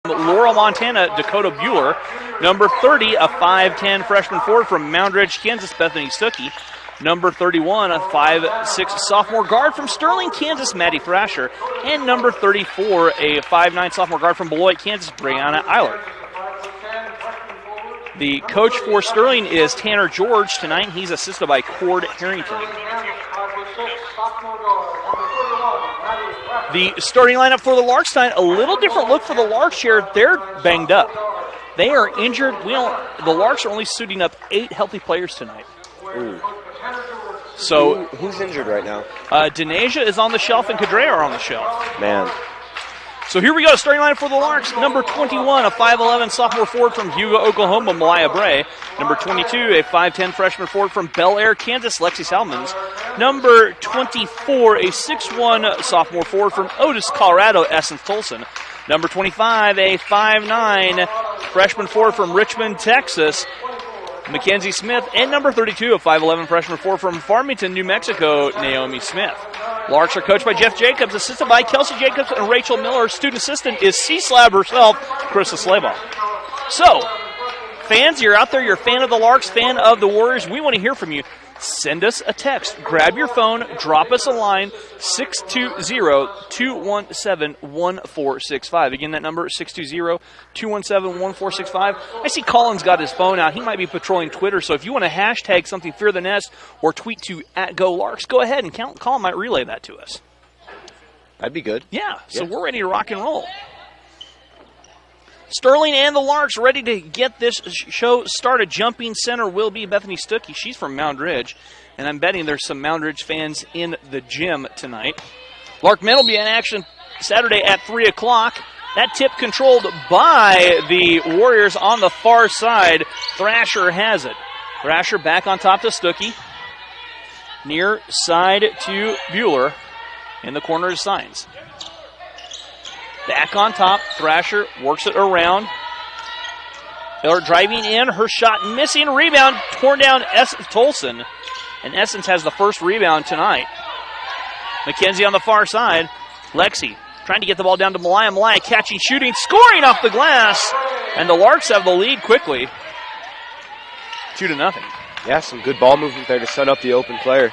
Laurel, Montana, Dakota Bueller. Number 30, a 5'10 freshman forward from Moundridge, Kansas, Bethany Stuckey. Number 31, a 5'6 sophomore guard from Sterling, Kansas, Maddie Thrasher. And number 34, a 5'9 sophomore guard from Beloit, Kansas, Brianna Eilert. The coach for Sterling is Tanner George tonight. He's assisted by Cord Harrington. The starting lineup for the Larks tonight, a little different look for the Larks here. They're banged up. They are injured. The Larks are only suiting up 8 healthy players tonight. Ooh. So who's injured right now? Denasia is on the shelf and Cadrea are on the shelf. Man. So here we go, starting lineup for the Larks. Number 21, a 5'11 sophomore forward from Hugo, Oklahoma, Malaya Bray. Number 22, a 5'10 freshman forward from Bel Air, Kansas, Lexi Salmons. Number 24, a 6'1 sophomore forward from Otis, Colorado, Essence Tolson. Number 25, a 5'9 freshman forward from Richmond, Texas, Mackenzie Smith. And number 32, a 5'11 freshman forward from Farmington, New Mexico, Naomi Smith. Larks are coached by Jeff Jacobs, assisted by Kelsey Jacobs and Rachel Miller. Student assistant is C-Slab herself, Krista Slabaugh. So, fans, you're out there, you're a fan of the Larks, fan of the Warriors. We want to hear from you. Send us a text. Grab your phone, drop us a line, 620-217-1465. Again, that number is 620-217-1465. I see Colin's got his phone out. He might be patrolling Twitter, so if you want to hashtag something Fear the Nest or tweet to @GoLarks, go ahead and Colin might relay that to us. That'd be good. Yeah, so we're ready to rock and roll. Sterling and the Larks ready to get this show started. Jumping center will be Bethany Stuckey. She's from Moundridge, and I'm betting there's some Moundridge fans in the gym tonight. Lark men will be in action Saturday at 3 o'clock. That tip controlled by the Warriors on the far side. Thrasher has it. Thrasher back on top to Stuckey. Near side to Bueller. In the corner is Signs. Back on top, Thrasher works it around. They're driving in, her shot missing, rebound, torn down Tolson. And Essence has the first rebound tonight. Mackenzie on the far side. Lexi trying to get the ball down to Malaya. Malaya catching, shooting, scoring off the glass. And the Larks have the lead quickly. 2-0. Yeah, some good ball movement there to set up the open player.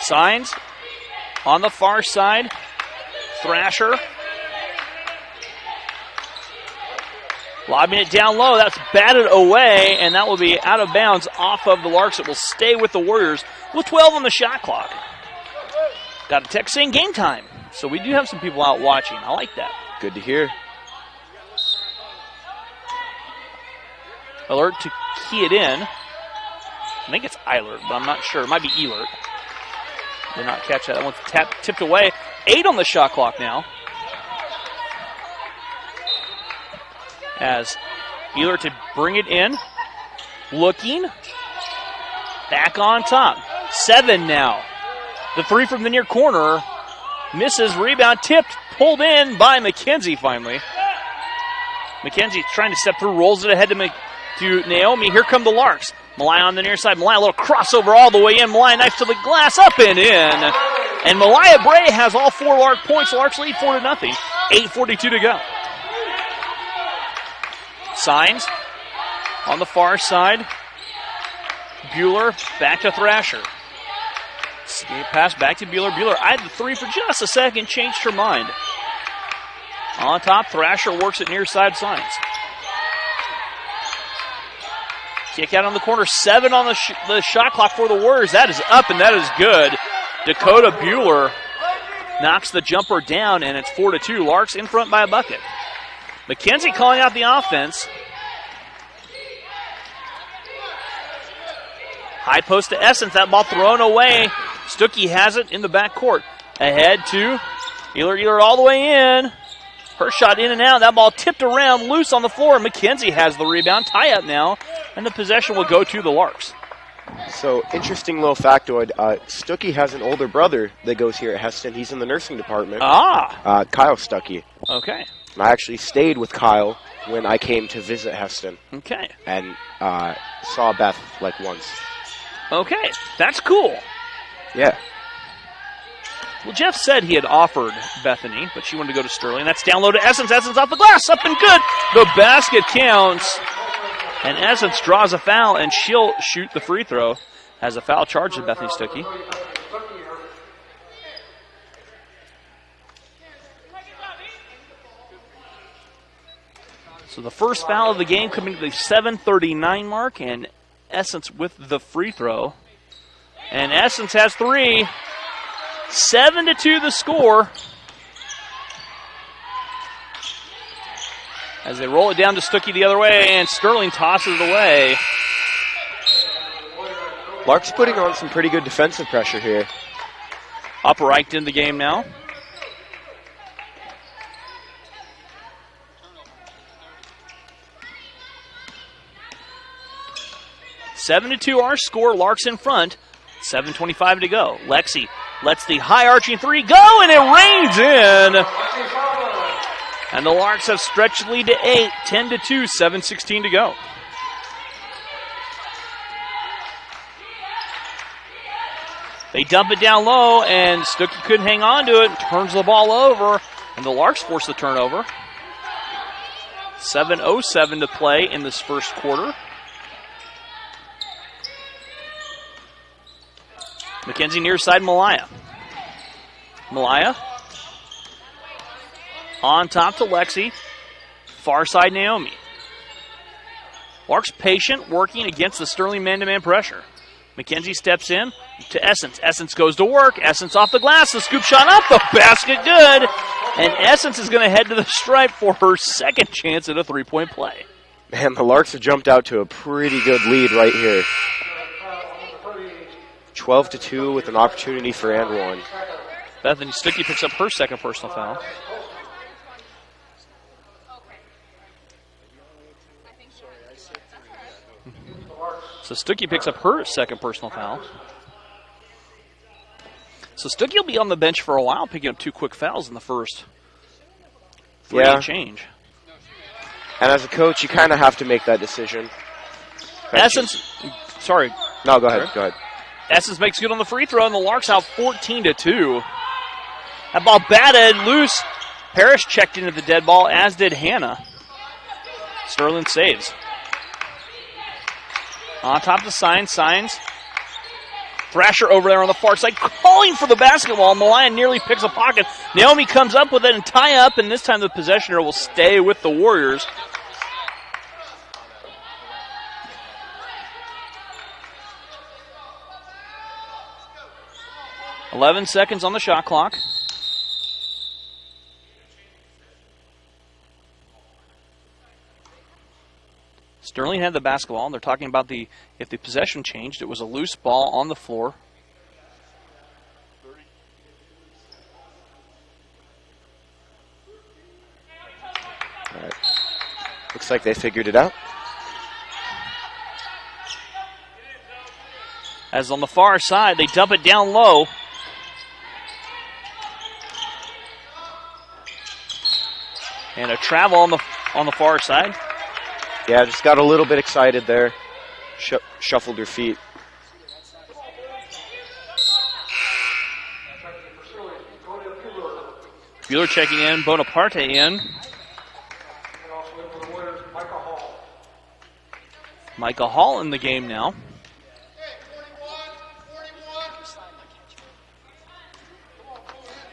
Signs. On the far side, Thrasher. Lobbing it down low. That's batted away, and that will be out of bounds off of the Larks. It will stay with the Warriors with 12 on the shot clock. Got a text saying game time. So we do have some people out watching. I like that. Good to hear. Alert to key it in. I think it's Eilert, but I'm not sure. It might be Eilert. Did not catch that. That one's tipped away. 8 on the shot clock now. As Eilert to bring it in. Looking. Back on top. 7 now. The 3 from the near corner. Misses. Rebound. Tipped. Pulled in by Mackenzie finally. Mackenzie trying to step through. Rolls it ahead to Naomi. Here come the Larks. Malaya on the near side. Malaya, a little crossover all the way in. Malaya knife to the glass, up and in. And Malaya Bray has all 4 Lark points. Larks lead 4-0. 8:42 to go. Signs on the far side. Bueller back to Thrasher. Pass back to Bueller. Bueller eyed the 3 for just a second, changed her mind. On top, Thrasher works it near side. Signs. Kick out on the corner. 7 on the shot clock for the Warriors. That is up and that is good. Dakota Bueller knocks the jumper down, and it's 4-2. Larks in front by a bucket. Mackenzie calling out the offense. High post to Essence. That ball thrown away. Stuckey has it in the backcourt. Ahead to Eilert all the way in. Her shot in and out. That ball tipped around, loose on the floor. Mackenzie has the rebound. Tie up now, and the possession will go to the Larks. So, interesting little factoid. Stuckey has an older brother that goes here at Heston. He's in the nursing department. Kyle Stuckey. Okay. I actually stayed with Kyle when I came to visit Heston. Okay. And saw Beth like once. Okay. That's cool. Yeah. Well, Jeff said he had offered Bethany, but she wanted to go to Sterling. That's down low to Essence. Essence off the glass, up and good. The basket counts. And Essence draws a foul, and she'll shoot the free throw as a foul charge to Bethany Stuckey. So the first foul of the game coming to the 7:39 mark, and Essence with the free throw. And Essence has three. 7-2 the score. As they roll it down to Stuckey the other way, and Sterling tosses it away. Lark's putting on some pretty good defensive pressure here. Upright in the game now. Seven to 2 our score. Lark's in front. 7:25 to go. Lexi lets the high arching three go, and it rains in. And the Larks have stretched the lead to 8, 10-2, 7:16 to go. They dump it down low, and Stuckey couldn't hang on to it, turns the ball over, and the Larks force the turnover. 7:07 to play in this first quarter. McKenzie near side, Malaya. Malaya on top to Lexi. Far side, Naomi. Lark's patient, working against the Sterling man-to-man pressure. McKenzie steps in to Essence. Essence goes to work. Essence off the glass. The scoop shot up. The basket good. And Essence is going to head to the stripe for her second chance at a three-point play. Man, the Larks have jumped out to a pretty good lead right here. 12-2 with an opportunity for and one. Bethany Stuckey picks up her second personal foul. So Stuckey picks up her second personal foul. So Stuckey will be on the bench for a while, picking up 2 quick fouls in the first 3 change. And as a coach, you kind of have to make that decision. Essence, sorry. No, go ahead. Go ahead. Essence makes good on the free throw, and the Larks out 14-2. That ball batted loose. Parrish checked into the dead ball, as did Hannah. Sterling saves. On top to Signs. Thrasher over there on the far side, calling for the basketball. Malaya nearly picks a pocket. Naomi comes up with it and tie up, and this time the possessioner will stay with the Warriors. "11 seconds on the shot clock. Sterling had the basketball, and they're talking about if the possession changed, it was a loose ball on the floor. All right. Looks like they figured it out. As on the far side, they dump it down low. And a travel on the far side. Yeah, just got a little bit excited there. Shuffled her feet. Bueller checking in, Bonaparte in. Micah Hall in the game now.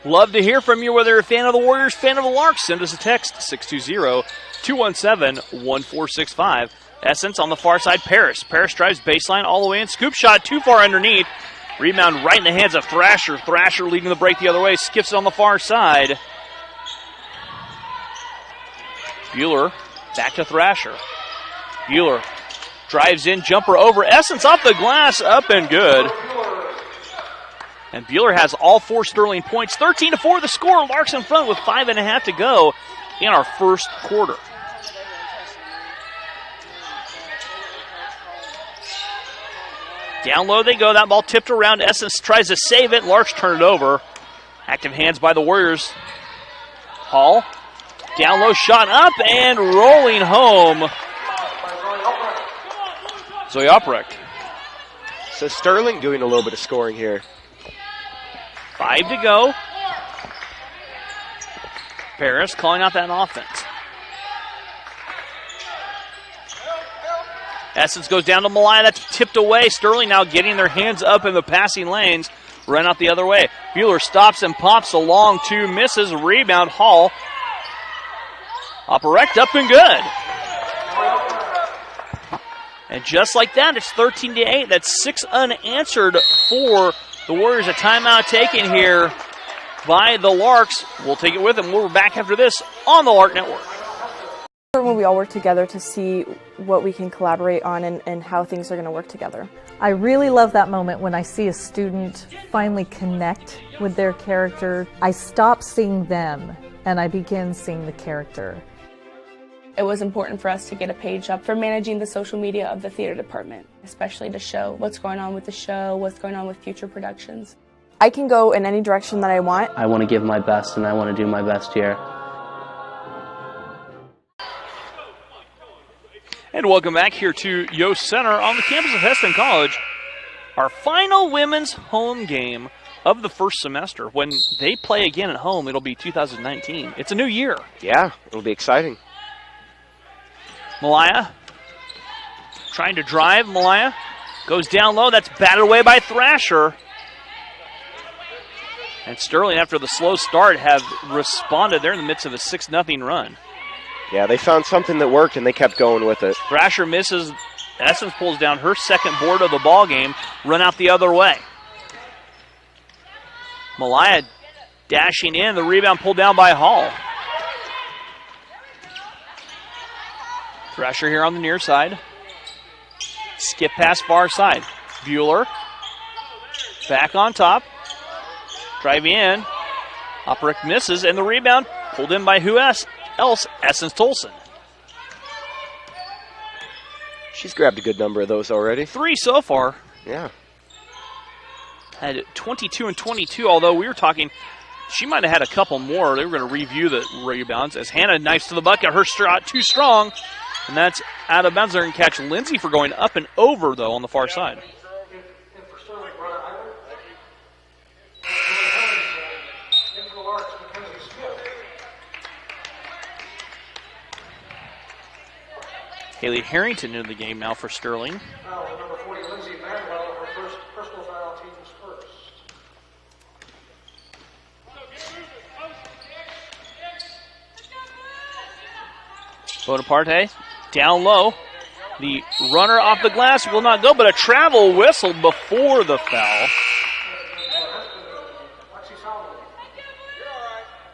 Love to hear from you, whether you're a fan of the Warriors, fan of the Larks. Send us a text, 620-217-1465. Essence on the far side, Paris. Paris drives baseline all the way in. Scoop shot too far underneath. Rebound right in the hands of Thrasher. Thrasher leading the break the other way. Skips it on the far side. Bueller back to Thrasher. Bueller drives in, jumper over. Essence off the glass, up and good. And Bueller has all 4 Sterling points. 13-4 the score. Larks in front with 5.5 to go in our first quarter. Down low they go. That ball tipped around. Essence tries to save it. Larks turn it over. Active hands by the Warriors. Hall. Down low shot up and rolling home. Zoe Oprecht. So Sterling doing a little bit of scoring here. 5 to go. Paris calling out that offense. Essence goes down to Malaya. That's tipped away. Sterling now getting their hands up in the passing lanes. Run out the other way. Bueller stops and pops along to misses. Rebound, Hall. Opperect up and good. And just like that, it's 13-8. That's 6 unanswered for the Warriors. A timeout taken here by the Larks. We'll take it with them. We'll be back after this on the Lark Network. When we all work together to see what we can collaborate on and how things are going to work together. I really love that moment when I see a student finally connect with their character. I stop seeing them and I begin seeing the character. It was important for us to get a page up for managing the social media of the theater department, especially to show what's going on with the show, what's going on with future productions. I can go in any direction that I want. I want to give my best and I want to do my best here. And welcome back here to Yost Center on the campus of Hesston College. Our final women's home game of the first semester. When they play again at home, it'll be 2019. It's a new year. Yeah, it'll be exciting. Malaya trying to drive. Malaya goes down low. That's batted away by Thrasher. And Sterling, after the slow start, have responded. They're in the midst of a 6-0 run. Yeah, they found something that worked, and they kept going with it. Thrasher misses. Essence pulls down her second board of the ball game. Run out the other way. Malaya dashing in. The rebound pulled down by Hall. Thrasher here on the near side. Skip pass far side. Bueller back on top. Driving in. Operick misses, and the rebound pulled in by who else? Essence Tolson. She's grabbed a good number of those already. 3 so far. Yeah. Had 22 and 22, although we were talking, she might have had a couple more. They were going to review the rebounds as Hannah knifes to the bucket. Her shot too strong, and that's out of bounds. They're going to catch Lindsay for going up and over, though, on the far side. Haley Harrington in the game now for Sterling. Number 40, Lindsay Manuel, her first personal foul, team's first. Bonaparte down low. The runner off the glass will not go, but a travel whistle before the foul.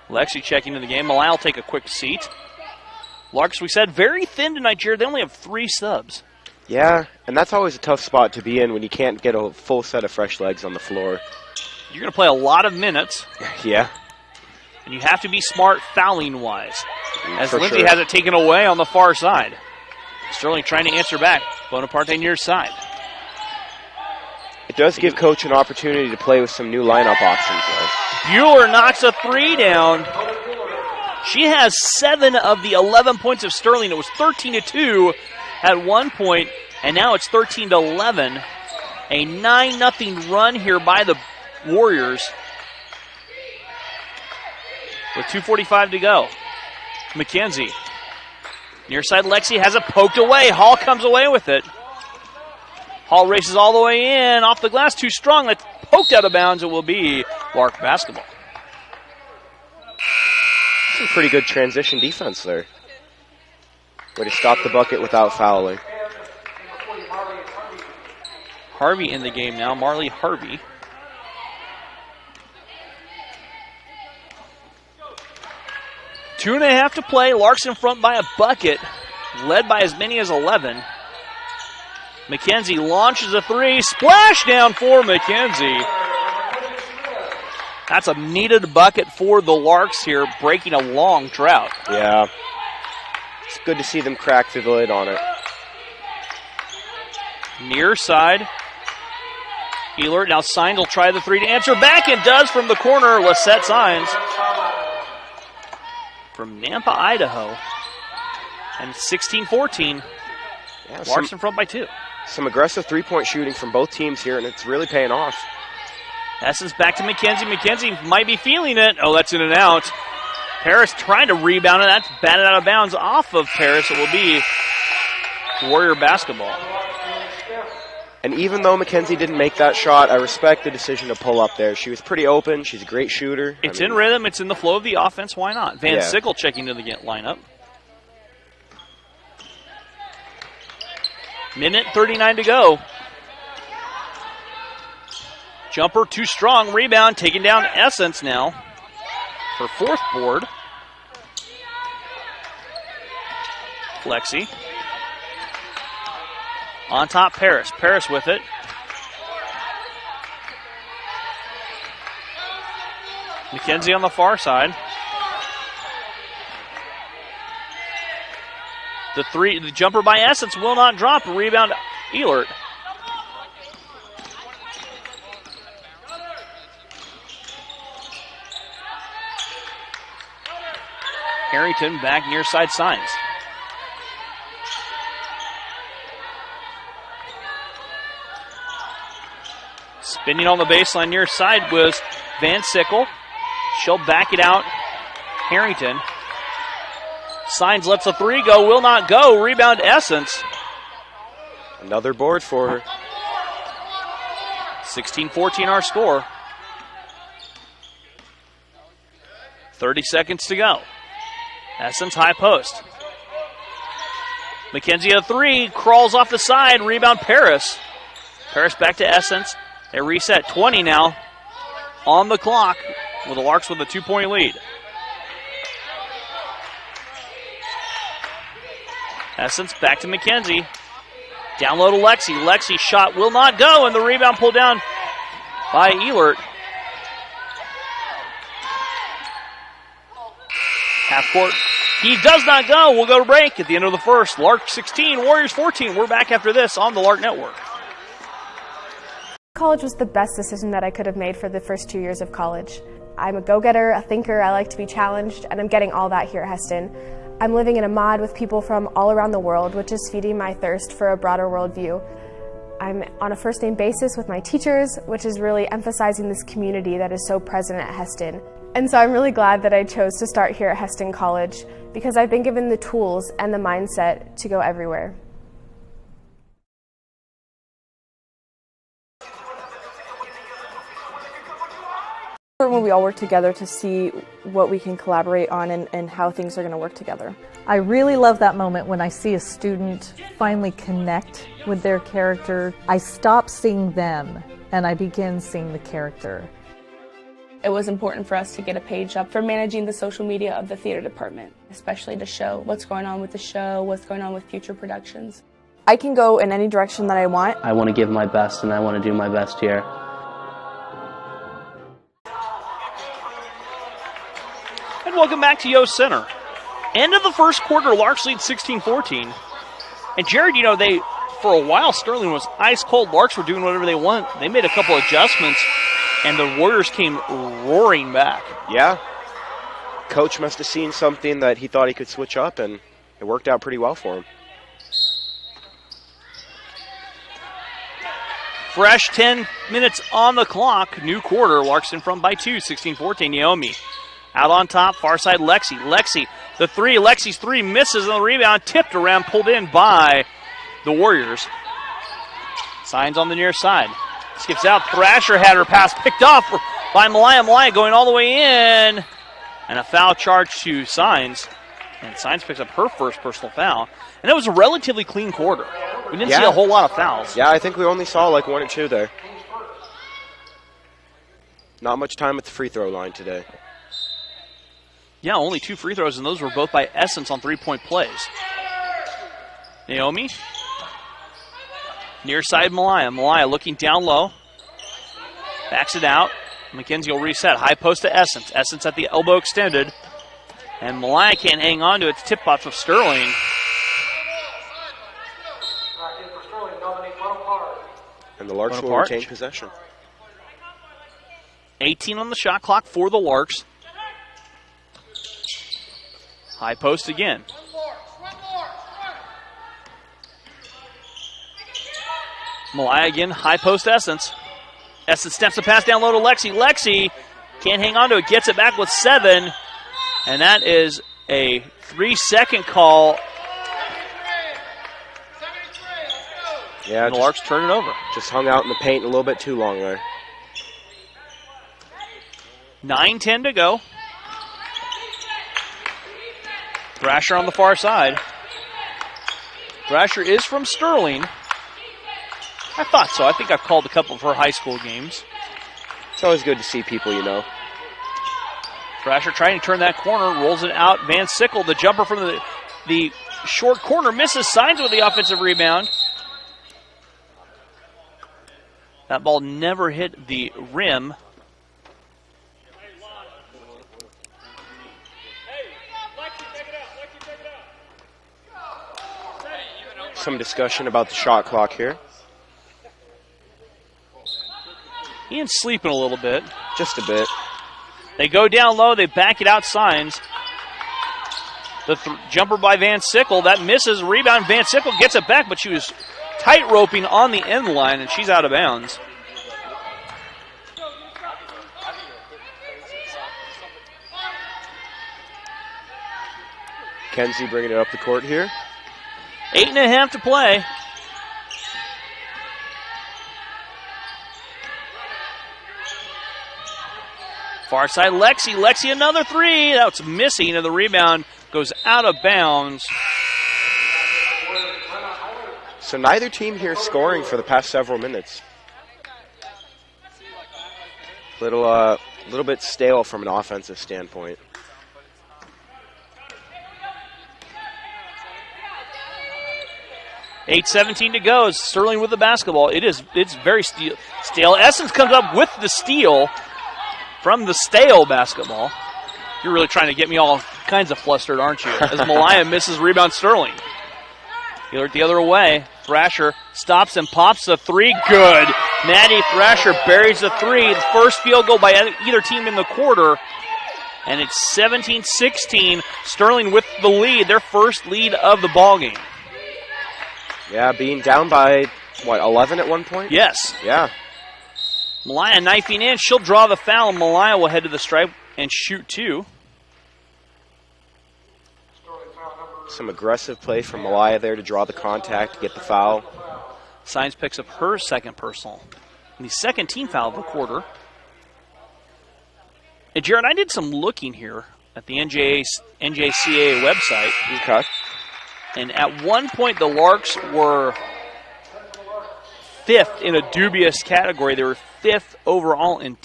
Lexi checking in the game. Malaya will take a quick seat. Larks, we said, very thin tonight, Jared. They only have 3 subs. Yeah, and that's always a tough spot to be in when you can't get a full set of fresh legs on the floor. You're going to play a lot of minutes. Yeah. And you have to be smart fouling-wise, as For Lindsay sure. has it taken away on the far side. Sterling trying to answer back. Bonaparte near side. It does give Coach an opportunity to play with some new lineup options, though. Bueller knocks a 3 down. She has 7 of the 11 points of Sterling. It was 13-2 at one point, and now it's 13-11. A 9-0 run here by the Warriors with 2:45 to go. McKenzie. Near side, Lexi has it poked away. Hall comes away with it. Hall races all the way in. Off the glass, too strong. That's poked out of bounds. It will be Lark basketball. Some pretty good transition defense there. Way to stop the bucket without fouling. Harvey in the game now. Marley Harvey. Two and a half to play. Larks in front by a bucket, led by as many as 11. McKenzie launches a 3. Splash down for McKenzie. That's a needed bucket for the Larks here, breaking a long drought. Yeah. It's good to see them crack through the lid on it. Near side. Ehlert now Signs will try the 3 to answer back and does from the corner. Lisette Signs from Nampa, Idaho. And 16-14. Yeah, Larks in front by 2. Some aggressive three-point shooting from both teams here, and it's really paying off. Essence back to McKenzie. McKenzie might be feeling it. Oh, that's in and out. Paris trying to rebound it. That's batted out of bounds off of Paris. It will be Warrior basketball. And even though McKenzie didn't make that shot, I respect the decision to pull up there. She was pretty open. She's a great shooter. It's in rhythm. It's in the flow of the offense. Why not? Van Sickle checking to the lineup. Minute 39 to go. Jumper too strong. Rebound taking down Essence now. Her fourth board. Lexi. On top, Paris. Paris with it. McKenzie on the far side. The jumper by Essence will not drop. Rebound, Elert. Harrington back near side Signs. Spinning on the baseline near side was Van Sickle. She'll back it out. Harrington. Signs lets a three go. Will not go. Rebound Essence. Another board for her. 16-14 our score. 30 seconds to go. Essence high post. McKenzie a three. Crawls off the side. Rebound Paris. Paris back to Essence. They reset. 20 now on the clock with the Larks with a 2-point lead. Essence back to McKenzie. Down low to Lexi. Lexi shot will not go, and the rebound pulled down by Elert. Half court. He does not go. We'll go to break at the end of the first. Lark 16, Warriors 14. We're back after this on the Lark Network. College was the best decision that I could have made for the first 2 years of college. I'm a go-getter, a thinker, I like to be challenged, and I'm getting all that here at Hesston. I'm living in a mod with people from all around the world, which is feeding my thirst for a broader worldview. I'm on a first-name basis with my teachers, which is really emphasizing this community that is so present at Hesston. And so I'm really glad that I chose to start here at Hesston College because I've been given the tools and the mindset to go everywhere. When we all work together to see what we can collaborate on and how things are going to work together. I really love that moment when I see a student finally connect with their character. I stop seeing them and I begin seeing the character. It was important for us to get a page up for managing the social media of the theater department, especially to show what's going on with the show, what's going on with future productions. I can go in any direction that I want. I want to give my best and I want to do my best here. And welcome back to Yost Center. End of the first quarter, Larks lead 16-14. And Jared, you know, for a while Sterling was ice cold. Larks were doing whatever they want. They made a couple adjustments, and the Warriors came roaring back. Yeah. Coach must have seen something that he thought he could switch up, and it worked out pretty well for him. Fresh 10 minutes on the clock. New quarter. Larks in front by 2, 16-14. Naomi out on top, far side Lexi. Lexi, the three. Lexi's three misses on the rebound. Tipped around, pulled in by the Warriors. Signs on the near side. Skips out. Thrasher had her pass picked off by Malaya. Malaya going all the way in. And a foul charge to Signs. And Signs picks up her first personal foul. And it was a relatively clean quarter. We didn't see a whole lot of fouls. Yeah, I think we only saw like 1 or 2 there. Not much time at the free throw line today. Yeah, only 2 free throws, and those were both by Essence on 3-point plays. Naomi. Near side Malaya. Malaya looking down low. Backs it out. McKenzie will reset. High post to Essence. Essence at the elbow extended. And Malaya can't hang on to it. It's tip-off of Sterling. And the Larks will retain possession. 18 on the shot clock for the Larks. High post again. Malaya again, high post Essence. Essence steps the pass down low to Lexi. Lexi can't hang on to it, gets it back with 7. And that is a 3-second call. Yeah, and the Larks turn it over. Just hung out in the paint a little bit too long there. 9:10 to go. Thrasher on the far side. Thrasher is from Sterling. I thought so. I think I've called a couple of her high school games. It's always good to see people you know. Thrasher trying to turn that corner, rolls it out. Van Sickle, the jumper from the short corner, misses, signs with the offensive rebound. That ball never hit the rim. Some discussion about the shot clock here. Ian's sleeping a little bit. Just a bit. They go down low. They back it out, signs. The jumper by Van Sickle. That misses. Rebound. Van Sickle gets it back, but she was tight roping on the end line, and she's out of bounds. Kenzie bringing it up the court here. 8.5 to play. Far side, Lexi. Lexi, another 3. That's missing, and the rebound goes out of bounds. So neither team here scoring for the past several minutes. Little bit stale from an offensive standpoint. $8:17 to go. Sterling with the basketball. It's very stale. Essence comes up with the steal from the stale basketball. You're really trying to get me all kinds of flustered, aren't you? As Malaya misses rebound Sterling. The other way. Thrasher stops and pops the 3. Good. Maddie Thrasher buries the 3. The first field goal by either team in the quarter. And it's 17-16. Sterling with the lead. Their first lead of the ballgame. Yeah, being down by, 11 at one point? Yes. Yeah. Malaya knifing in. She'll draw the foul. Malaya will head to the stripe and shoot 2. Some aggressive play from Malaya there to draw the contact, get the foul. Signs picks up her second personal. And the second team foul of the quarter. And Jared, I did some looking here at the NJCAA website. Okay. And at one point, the Larks were 5th in a dubious category. They were 5th overall in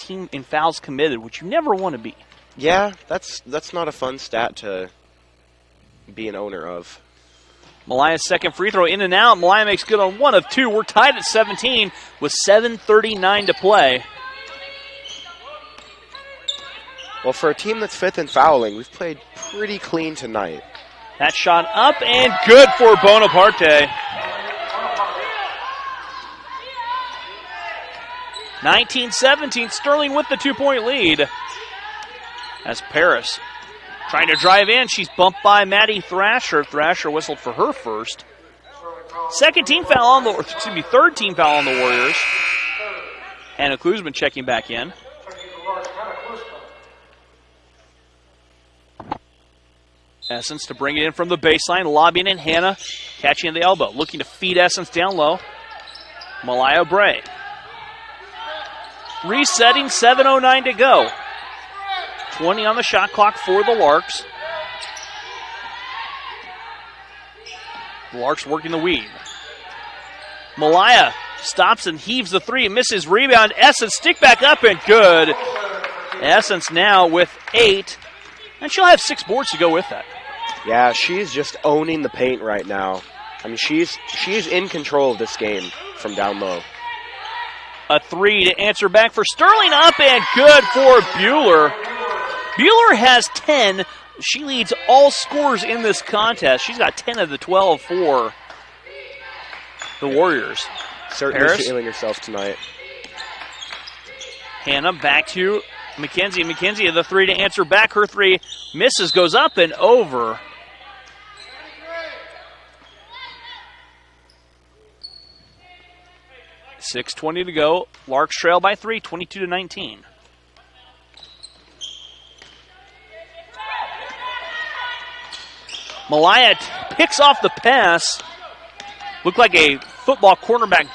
fouls committed, which you never want to be. Yeah, that's not a fun stat to be an owner of. Malaya's second free throw in and out. Malaya makes good on 1 of 2. We're tied at 17 with 7:39 to play. Well, for a team that's 5th in fouling, we've played pretty clean tonight. That shot up and good for Bonaparte. 19-17, Sterling with the 2-point lead. As Paris trying to drive in, she's bumped by Maddie Thrasher. Thrasher whistled for her first. Third team foul on the Warriors. Hannah Kuzman checking back in. Essence to bring it in from the baseline, lobbing in. Hannah catching the elbow, looking to feed Essence down low. Malaya Bray. Resetting, 7:09 to go. 20 on the shot clock for the Larks. The Larks working the weave. Malaya stops and heaves the 3, misses, rebound. Essence stick back up and good. Essence now with 8, and she'll have 6 boards to go with that. Yeah, she's just owning the paint right now. I mean, she's in control of this game from down low. A 3 to answer back for Sterling, up and good for Bueller. Bueller has 10. She leads all scorers in this contest. She's got 10 of the 12 for the Warriors. Certainly Paris feeling herself tonight. Hannah back to McKenzie. McKenzie, the 3 to answer back. Her 3 misses, goes up and over. 6:20 to go. Larks trail by 3, 22-19. Malaya picks off the pass. Looked like a football cornerback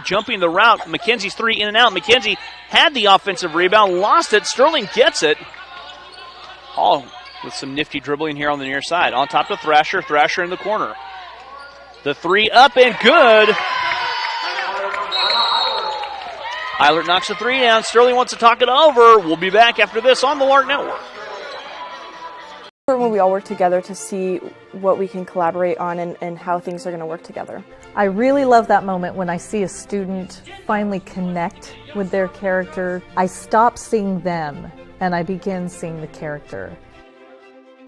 jumping the route. McKenzie's 3 in and out. McKenzie had the offensive rebound, lost it. Sterling gets it. Hall with some nifty dribbling here on the near side. On top to Thrasher. Thrasher in the corner. The 3 up and good. Eilert knocks the 3 down. Sterling wants to talk it over. We'll be back after this on the Lark Network. When we all work together to see what we can collaborate on and how things are going to work together. I really love that moment when I see a student finally connect with their character. I stop seeing them and I begin seeing the character.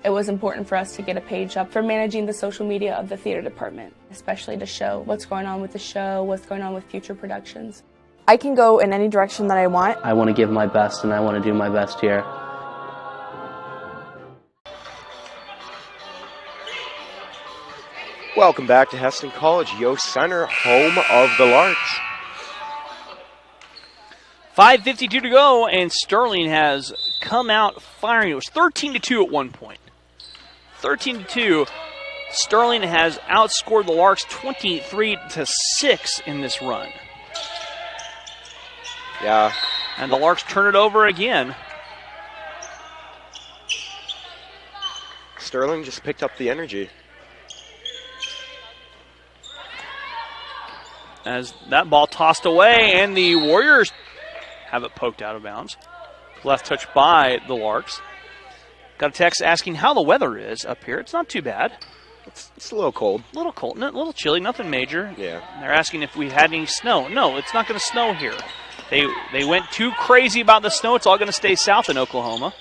It was important for us to get a page up for managing the social media of the theater department, especially to show what's going on with the show, what's going on with future productions. I can go in any direction that I want. I want to give my best, and I want to do my best here. Welcome back to Hesston College, Yost Center, home of the Larks. 5:52 to go, and Sterling has come out firing. It was 13-2 at one point. 13-2. Sterling has outscored the Larks 23-6 in this run. Yeah. And the Larks turn it over again. Sterling just picked up the energy. As that ball tossed away, and the Warriors have it poked out of bounds. Left touch by the Larks. Got a text asking how the weather is up here. It's not too bad. It's a little cold. A little cold, a little chilly, nothing major. Yeah. They're asking if we had any snow. No, it's not going to snow here. They went too crazy about the snow. It's all going to stay south in Oklahoma.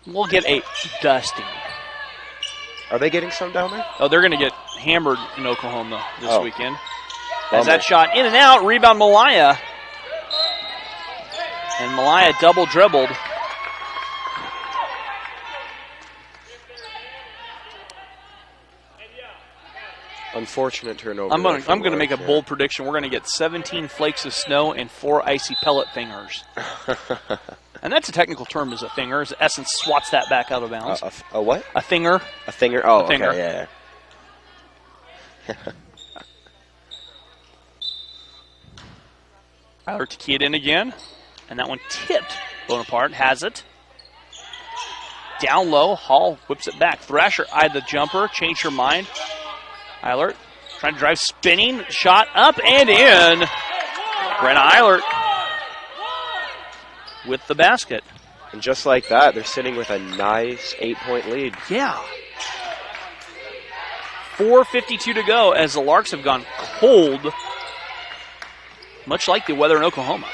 We'll get a dusting. Are they getting some down there? Oh, they're going to get hammered in Oklahoma this weekend. Bummer. As that shot in and out, rebound Malaya. And Malaya double dribbled. Unfortunate turnover. I'm going to make a bold prediction. We're going to get 17 flakes of snow and 4 icy pellet fingers. And that's a technical term, is a finger. Essence swats that back out of bounds. A what? A finger. A finger. Oh, a finger. Okay, yeah. Eilert to key it in again. And that one tipped. Bonaparte has it. Down low. Hall whips it back. Thrasher eyed the jumper. Changed her mind. Eilert trying to drive, spinning. Shot up and in. Brenna Eilert with the basket. And just like that, they're sitting with a nice 8-point lead. Yeah. 4:52 to go as the Larks have gone cold, much like the weather in Oklahoma.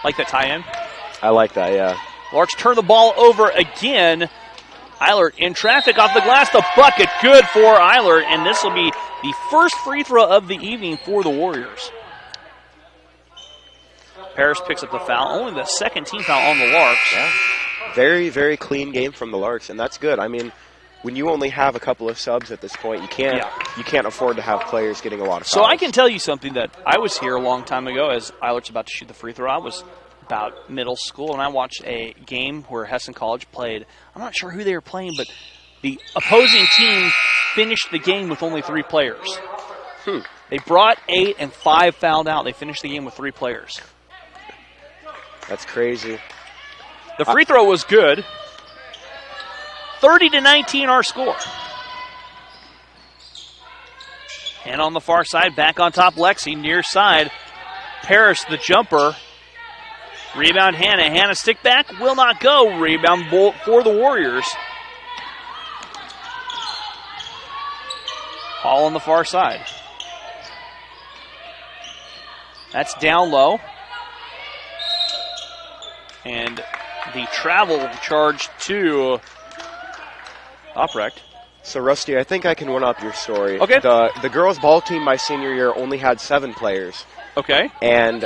Like that tie-in? I like that, yeah. Larks turn the ball over again. Eilert in traffic off the glass. The bucket good for Eilert, and this will be the first free throw of the evening for the Warriors. Paris picks up the foul. Only the second team foul on the Larks. Yeah. Very, very clean game from the Larks, and that's good. I mean, when you only have a couple of subs at this point, you can't afford to have players getting a lot of fouls. So I can tell you something that I was here a long time ago as Eilert's about to shoot the free throw. I was about middle school, and I watched a game where Hesston College played. I'm not sure who they were playing, but the opposing team finished the game with only 3 players. They brought 8 and 5 fouled out. They finished the game with 3 players. That's crazy. The free throw was good. 30-19 our score. And on the far side, back on top, Lexi, near side. Paris, the jumper. Rebound, Hannah. Hannah stick back, will not go. Rebound for the Warriors. Hall on the far side. That's down low. And the travel charge to Oprecht. So, Rusty, I think I can one-up your story. Okay. The girls' ball team my senior year only had 7 players. Okay. And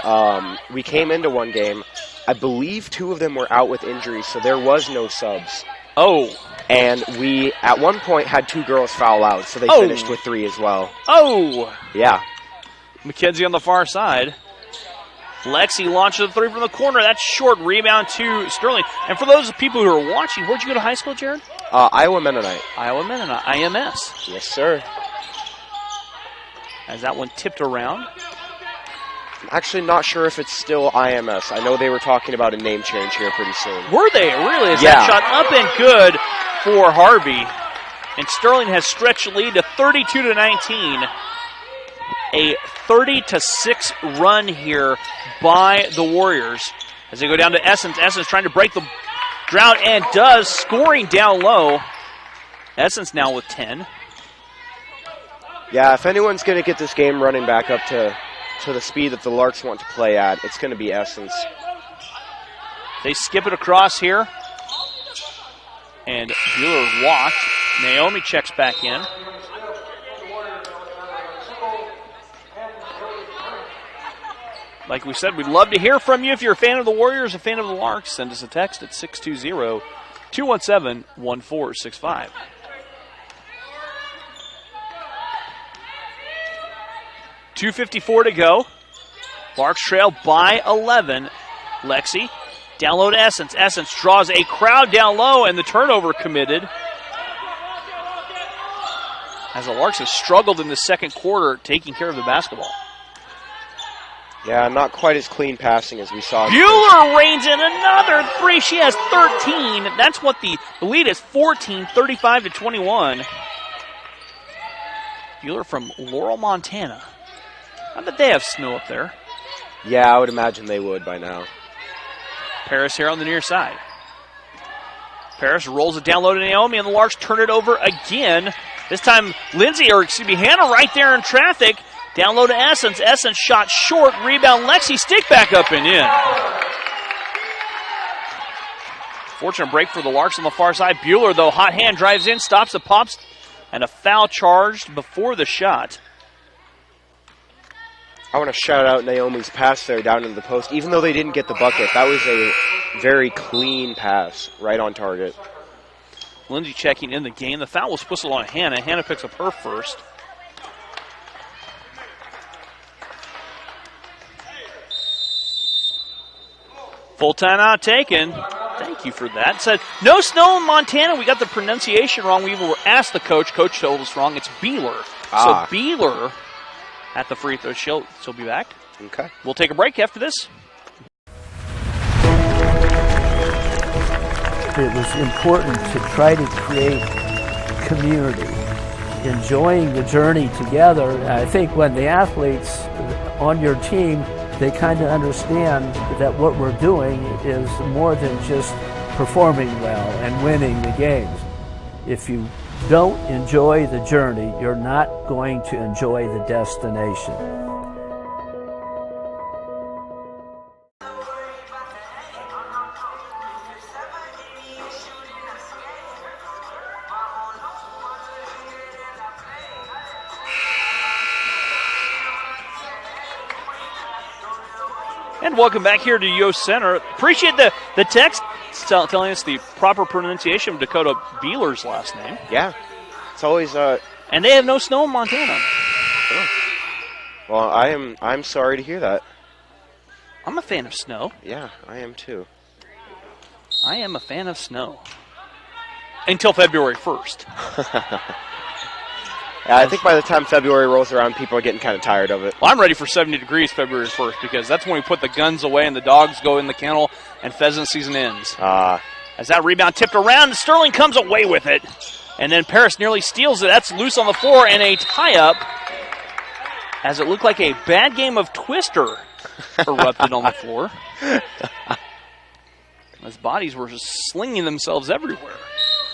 we came into one game. I believe 2 of them were out with injuries, so there was no subs. Oh. And we, at one point, had 2 girls foul out, so they finished with 3 as well. Oh. Yeah. McKenzie on the far side. Lexi launches a three from the corner. That's short. Rebound to Sterling. And for those people who are watching, where'd you go to high school, Jared? Iowa Mennonite. Iowa Mennonite, IMS. Yes, sir. As that one tipped around. I'm actually not sure if it's still IMS. I know they were talking about a name change here pretty soon. Were they? Really? Is Yeah. that shot up and good for Harvey. And Sterling has stretched the lead to 32-19. A 30-6 run here by the Warriors as they go down to Essence. Essence trying to break the drought and does, scoring down low. Essence now with 10. Yeah, if anyone's going to get this game running back up to the speed that the Larks want to play at, it's going to be Essence. They skip it across here. And Bueller walked. Naomi checks back in. Like we said, we'd love to hear from you. If you're a fan of the Warriors, a fan of the Larks, send us a text at 620-217-1465. .254 to go. Larks trail by 11. Lexi, down low to Essence. Essence draws a crowd down low, and the turnover committed. As the Larks have struggled in the second quarter, taking care of the basketball. Yeah, not quite as clean passing as we saw. Bueller reigns in another three. She has 13. That's what the lead is, 14, 35-21. Bueller from Laurel, Montana. I bet they have snow up there. Yeah, I would imagine they would by now. Paris here on the near side. Paris rolls it down low to Naomi, and the Larks turn it over again. This time, Hannah right there in traffic. Down low to Essence. Essence shot short. Rebound Lexi. Stick back up and in. Fortunate break for the Larks on the far side. Bueller, though, hot hand drives in, stops the pops, and a foul charged before the shot. I want to shout out Naomi's pass there down into the post. Even though they didn't get the bucket, that was a very clean pass, right on target. Lindsay checking in the game. The foul was whistled on Hannah. Hannah picks up her first. Full timeout taken. Thank you for that. Said, no snow in Montana. We got the pronunciation wrong. We were asked the coach. Coach told us wrong. It's Beeler. So Beeler at the free throw. She'll be back. Okay. We'll take a break after this. It was important to try to create community, enjoying the journey together. I think when the athletes on your team, they kind of understand that what we're doing is more than just performing well and winning the games. If you don't enjoy the journey, you're not going to enjoy the destination. And welcome back here to Yost Center. Appreciate the text telling us the proper pronunciation of Dakota Beeler's last name. Yeah. It's always and they have no snow in Montana. Oh. Well, I'm sorry to hear that. I'm a fan of snow. Yeah, I am too. I am a fan of snow. Until February 1st. Yeah, I think by the time February rolls around, people are getting kind of tired of it. Well, I'm ready for 70 degrees February 1st because that's when we put the guns away and the dogs go in the kennel and pheasant season ends. As that rebound tipped around, Sterling comes away with it. And then Paris nearly steals it. That's loose on the floor and a tie-up as it looked like a bad game of Twister erupted on the floor. As bodies were just slinging themselves everywhere.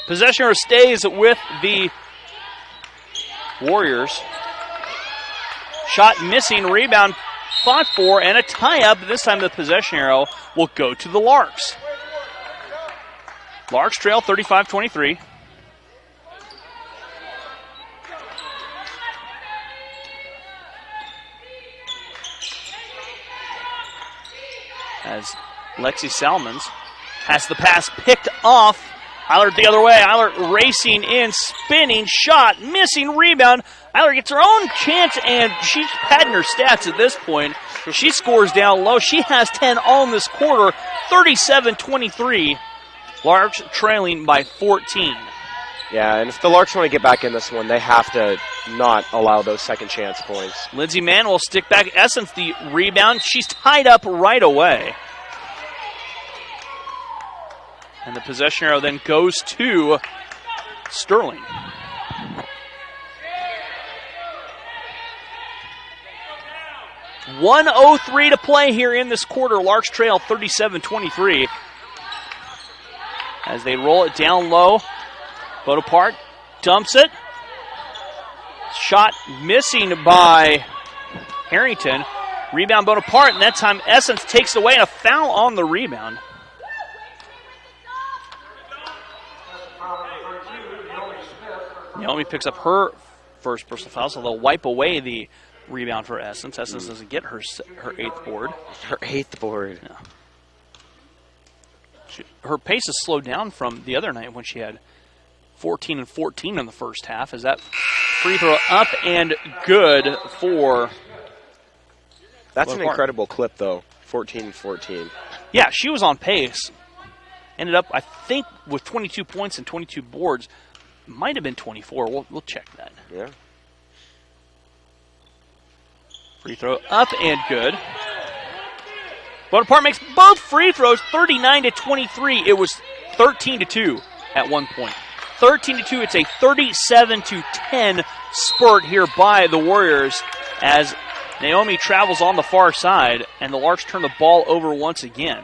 Possession arrow stays with the Warriors. Shot missing, rebound fought for, and a tie-up. This time the possession arrow will go to the Larks. Larks trail 35-23. As Lexi Salmons has the pass picked off. Eilert the other way. Eilert racing in, spinning, shot, missing, rebound. Eiler gets her own chance, and she's padding her stats at this point. She scores down low. She has 10 all in this quarter, 37-23. Larks trailing by 14. Yeah, and if the Larks want to get back in this one, they have to not allow those second chance points. Lindsay Mann will stick back. Essence the rebound. She's tied up right away. And the possession arrow then goes to Sterling. .103 to play here in this quarter. Larks trail 37-23. As they roll it down low, Bonaparte dumps it. Shot missing by Harrington. Rebound Bonaparte, and that time Essence takes away, and a foul on the rebound. Naomi picks up her first personal foul, so they'll wipe away the rebound for Essence. Essence doesn't get her 8th board. Her 8th board. Yeah. Her pace has slowed down from the other night when she had 14 and 14 in the first half. Is that free throw up and good for... That's an incredible clip, though. 14-14. Yeah, she was on pace. Ended up, I think, with 22 points and 22 boards. Might have been 24. We'll check that. Yeah. Free throw up and good. Bonaparte makes both free throws, 39-23. It was 13-2 at one point. 13-2. It's a 37-10 spurt here by the Warriors as Naomi travels on the far side, and the Larks turn the ball over once again.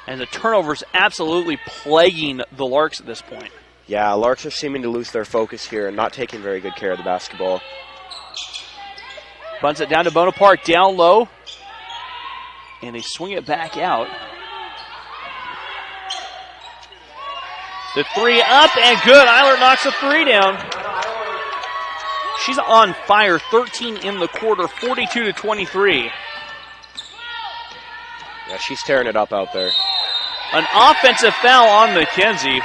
And the turnovers absolutely plaguing the Larks at this point. Yeah, Larks are seeming to lose their focus here and not taking very good care of the basketball. Bunts it down to Bonaparte, down low. And they swing it back out. The three up and good. Eiler knocks the three down. She's on fire. 13 in the quarter, 42-23. Yeah, she's tearing it up out there. An offensive foul on McKenzie.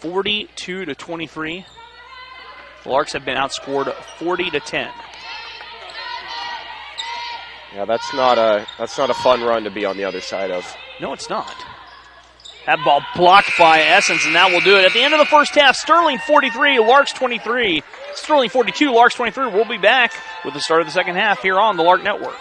(42-23). The Larks have been outscored 40-10. Yeah, that's not a fun run to be on the other side of. No, it's not. That ball blocked by Essence, and that will do it. At the end of the first half, Sterling 43, Larks 23. Sterling 42, Larks 23. We'll be back with the start of the second half here on the Lark Network.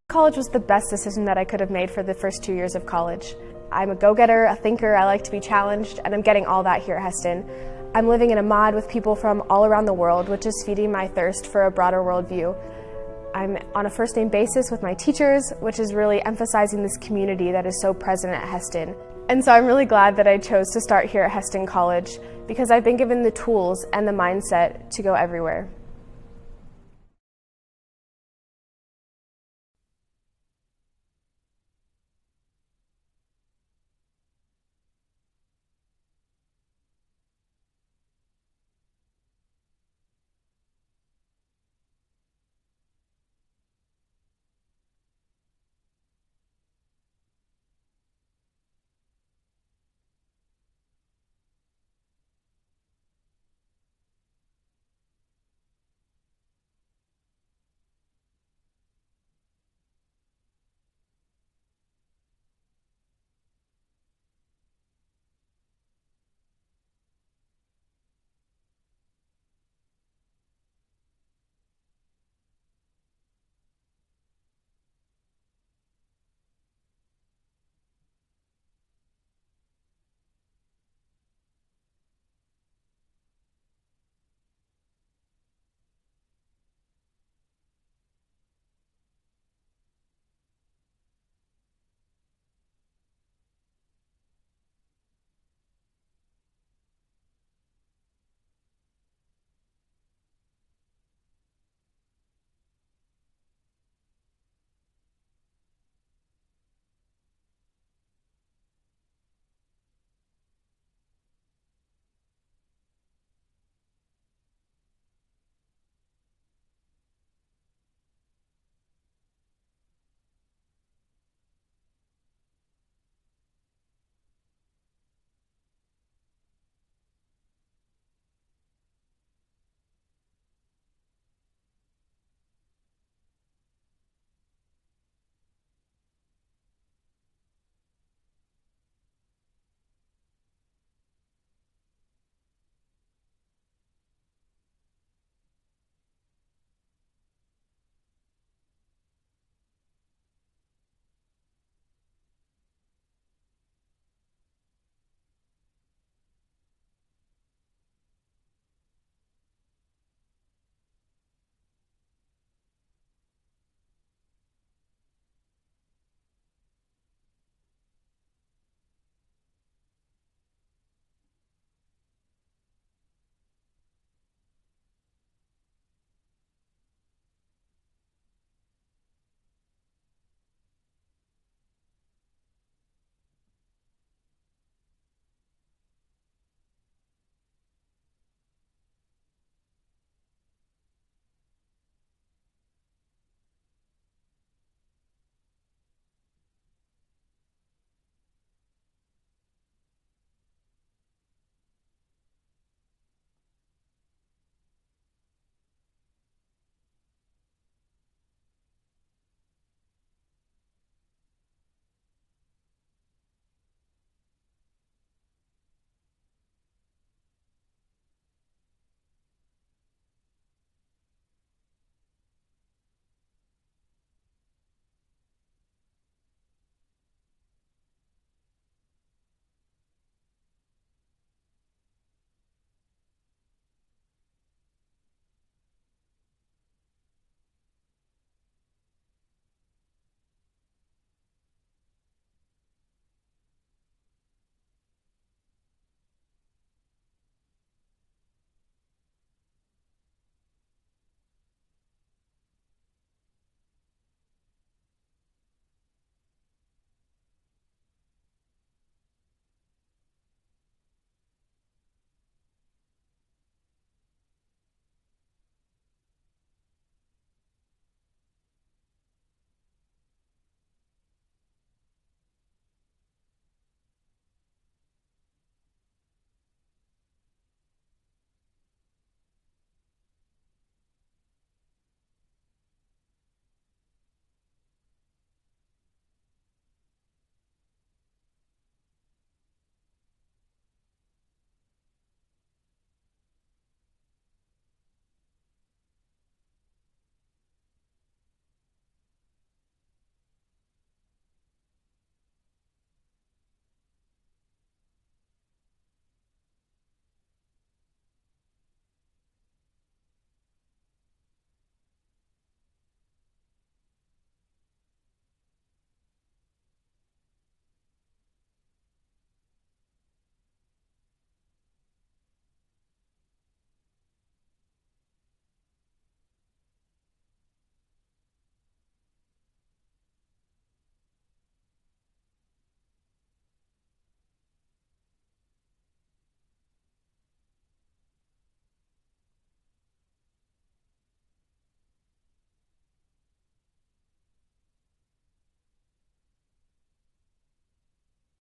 College was the best decision that I could have made for the first 2 years of college. I'm a go-getter, a thinker, I like to be challenged, and I'm getting all that here at Heston. I'm living in a mod with people from all around the world, which is feeding my thirst for a broader worldview. I'm on a first-name basis with my teachers, which is really emphasizing this community that is so present at Heston. And so I'm really glad that I chose to start here at Heston College because I've been given the tools and the mindset to go everywhere.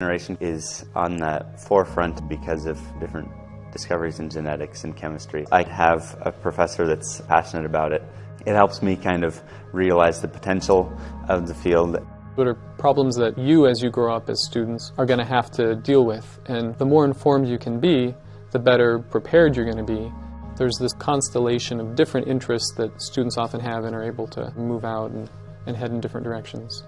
generation is on the forefront because of different discoveries in genetics and chemistry. I have a professor that's passionate about it. It helps me kind of realize the potential of the field. What are problems that you, as you grow up as students, are going to have to deal with? And the more informed you can be, the better prepared you're going to be. There's this constellation of different interests that students often have and are able to move out and head in different directions.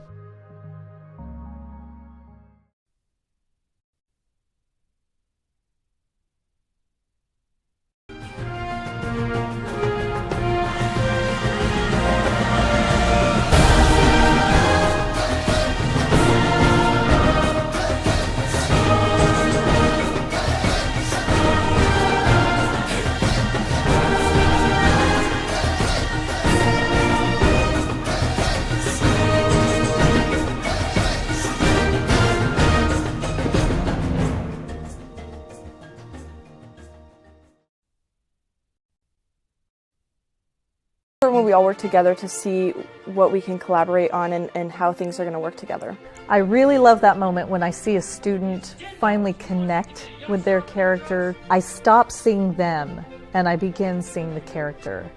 When we all work together to see what we can collaborate on and how things are going to work together. I really love that moment when I see a student finally connect with their character. I stop seeing them and I begin seeing the character.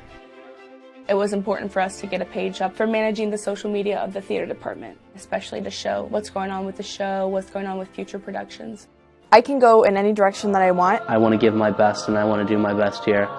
It was important for us to get a page up for managing the social media of the theater department, especially to show what's going on with the show, what's going on with future productions. I can go in any direction that I want. I want to give my best and I want to do my best here.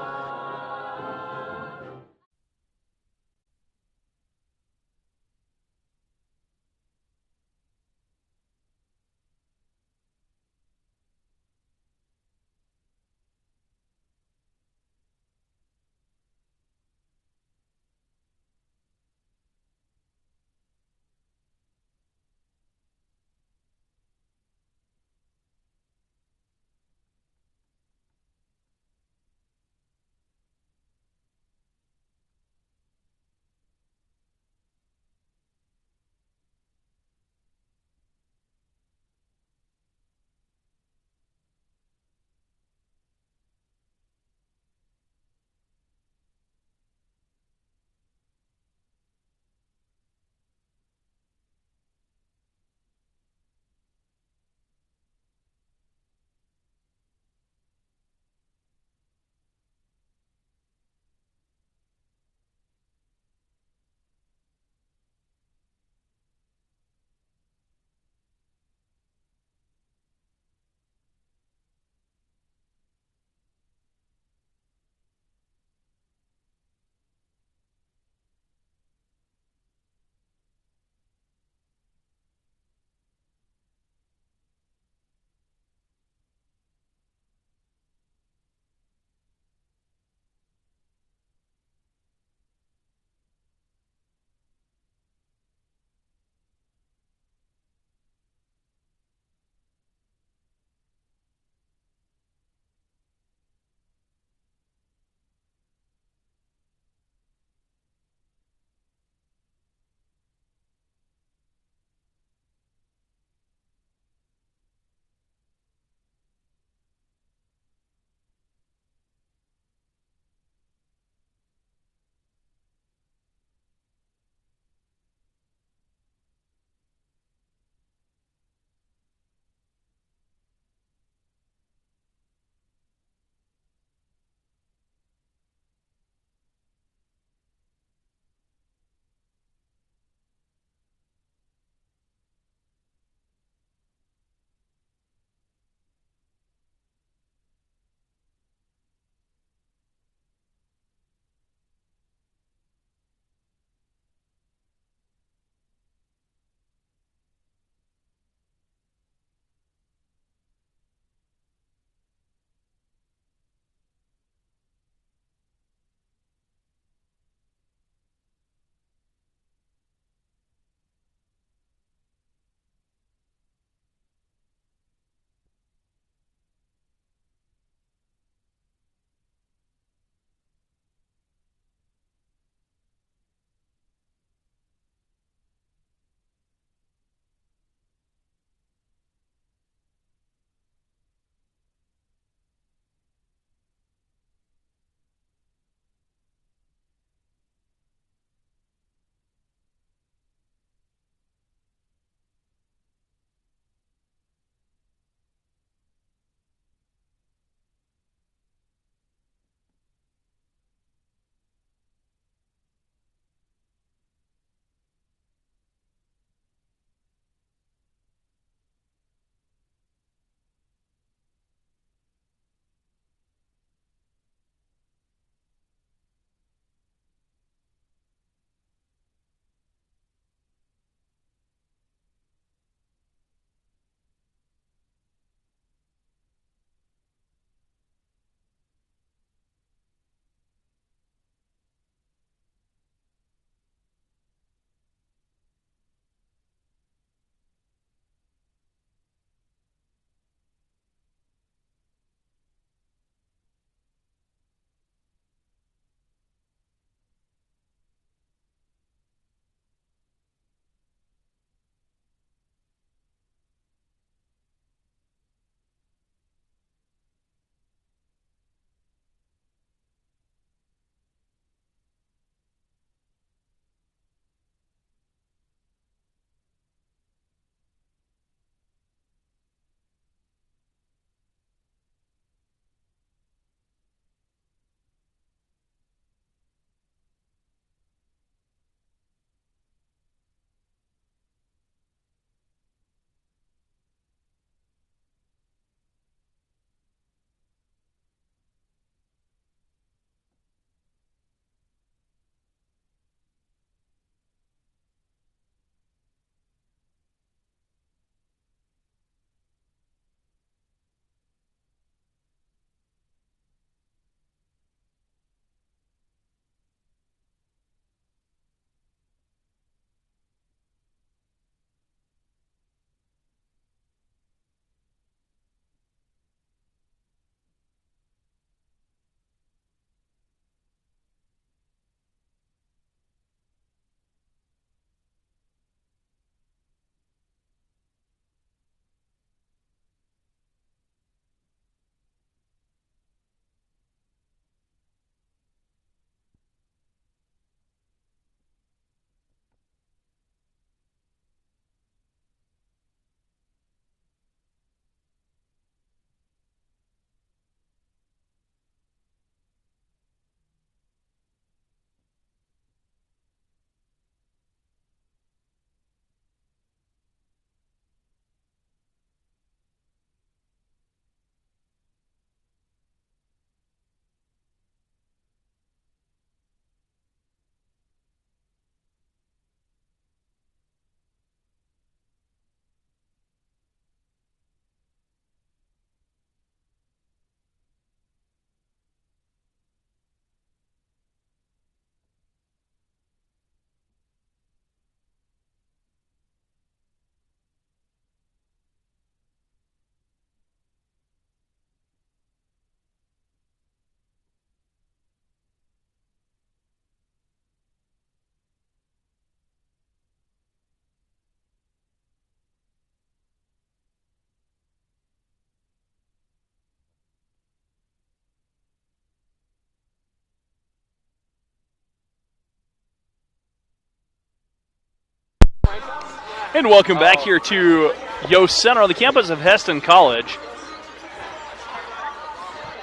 And welcome back here to Yost Center on the campus of Hesston College.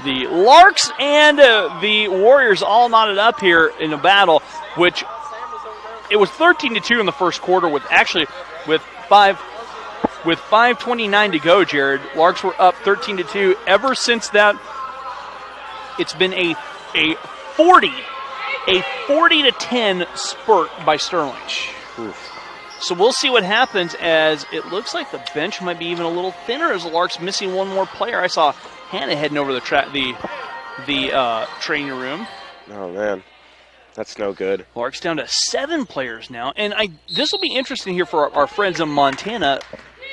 The Larks and the Warriors all knotted up here in a battle, which it was 13-2 in the first quarter with 5:29 to go, Jared. Larks were up 13-2. Ever since that, it's been a 40-10 spurt by Sterling. Oof. So we'll see what happens, as it looks like the bench might be even a little thinner as the Larks missing one more player. I saw Hannah heading over the training room. Oh, man. That's no good. Larks down to 7 players now. And this will be interesting here for our friends in Montana.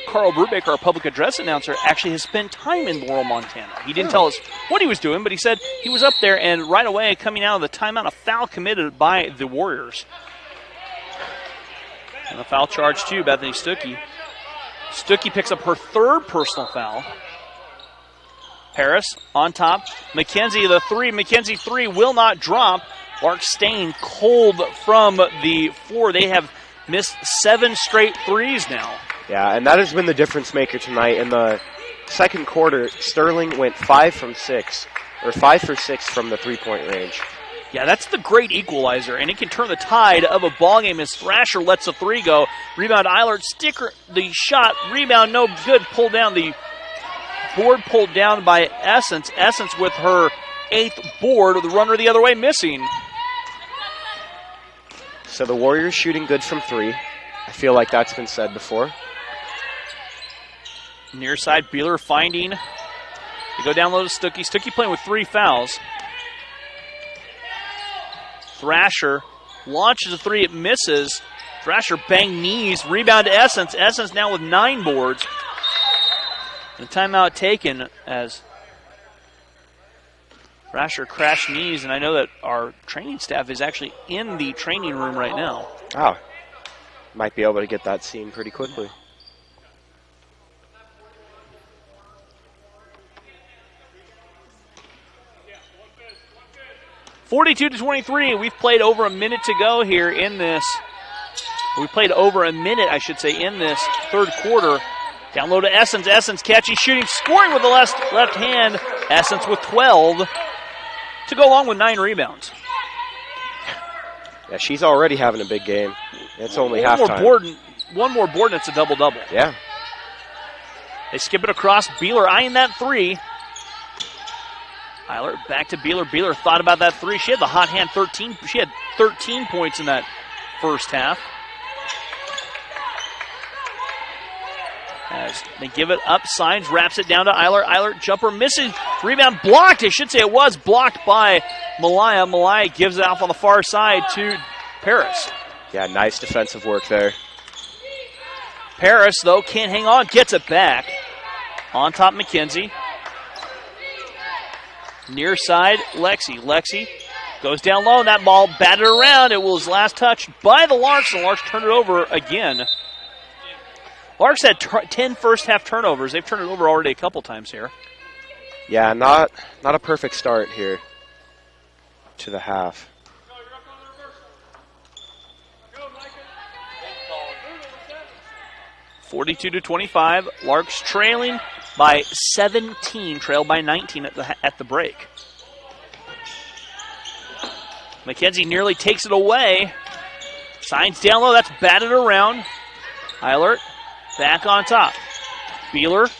Carl Brubaker, our public address announcer, actually has spent time in Laurel, Montana. He didn't tell us what he was doing, but he said he was up there, and right away, coming out of the timeout, a foul committed by the Warriors. And a foul charge, too, Bethany Stuckey. Stuckey picks up her 3rd personal foul. Harris on top. McKenzie, the 3. McKenzie 3 will not drop. Larks staying cold from the floor. They have missed 7 straight threes now. Yeah, and that has been the difference maker tonight. In the second quarter, Sterling went 5 for 6 from the three-point range. Yeah, that's the great equalizer, and it can turn the tide of a ball game as Thrasher lets a 3 go. Rebound Eilert, sticker the shot, rebound no good, pulled down. The board pulled down by Essence. Essence with her 8th board, the runner the other way missing. So the Warriors shooting good from 3. I feel like that's been said before. Near side, Beeler finding. They go down low to Stuckey. Stuckey playing with 3 fouls. Thrasher launches a 3, it misses. Thrasher bang knees, rebound to Essence. Essence now with 9 boards. And timeout taken as Thrasher crashed knees, and I know that our training staff is actually in the training room right now. Oh, might be able to get that seen pretty quickly. (42-23). We've played over a minute to go here in this. We played over a minute, I should say, in this third quarter. Down low to Essence. Essence catching, shooting, scoring with the left hand. Essence with 12 to go along with 9 rebounds. Yeah, she's already having a big game. It's only halftime. One more board and it's a double-double. Yeah. They skip it across. Beeler eyeing that 3. Eilert back to Beeler. Beeler thought about that 3. She had the hot hand 13. She had 13 points in that first half. As they give it up, Signs wraps it down to Eilert. Eilert jumper misses. Rebound blocked. I should say it was blocked by Malaya. Malaya gives it off on the far side to Paris. Yeah, nice defensive work there. Paris, though, can't hang on. Gets it back. On top, McKenzie. Near side, Lexi. Lexi goes down low. That ball batted around. It was last touched by the Larks, and the Larks turned it over again. Larks had 10 first-half turnovers. They've turned it over already a couple times here. Yeah, not a perfect start here to the half. (42-25). Larks trailing by 17, trailed by 19 at the break. McKenzie nearly takes it away. Signs down low. That's batted around. Eilert back on top. Beeler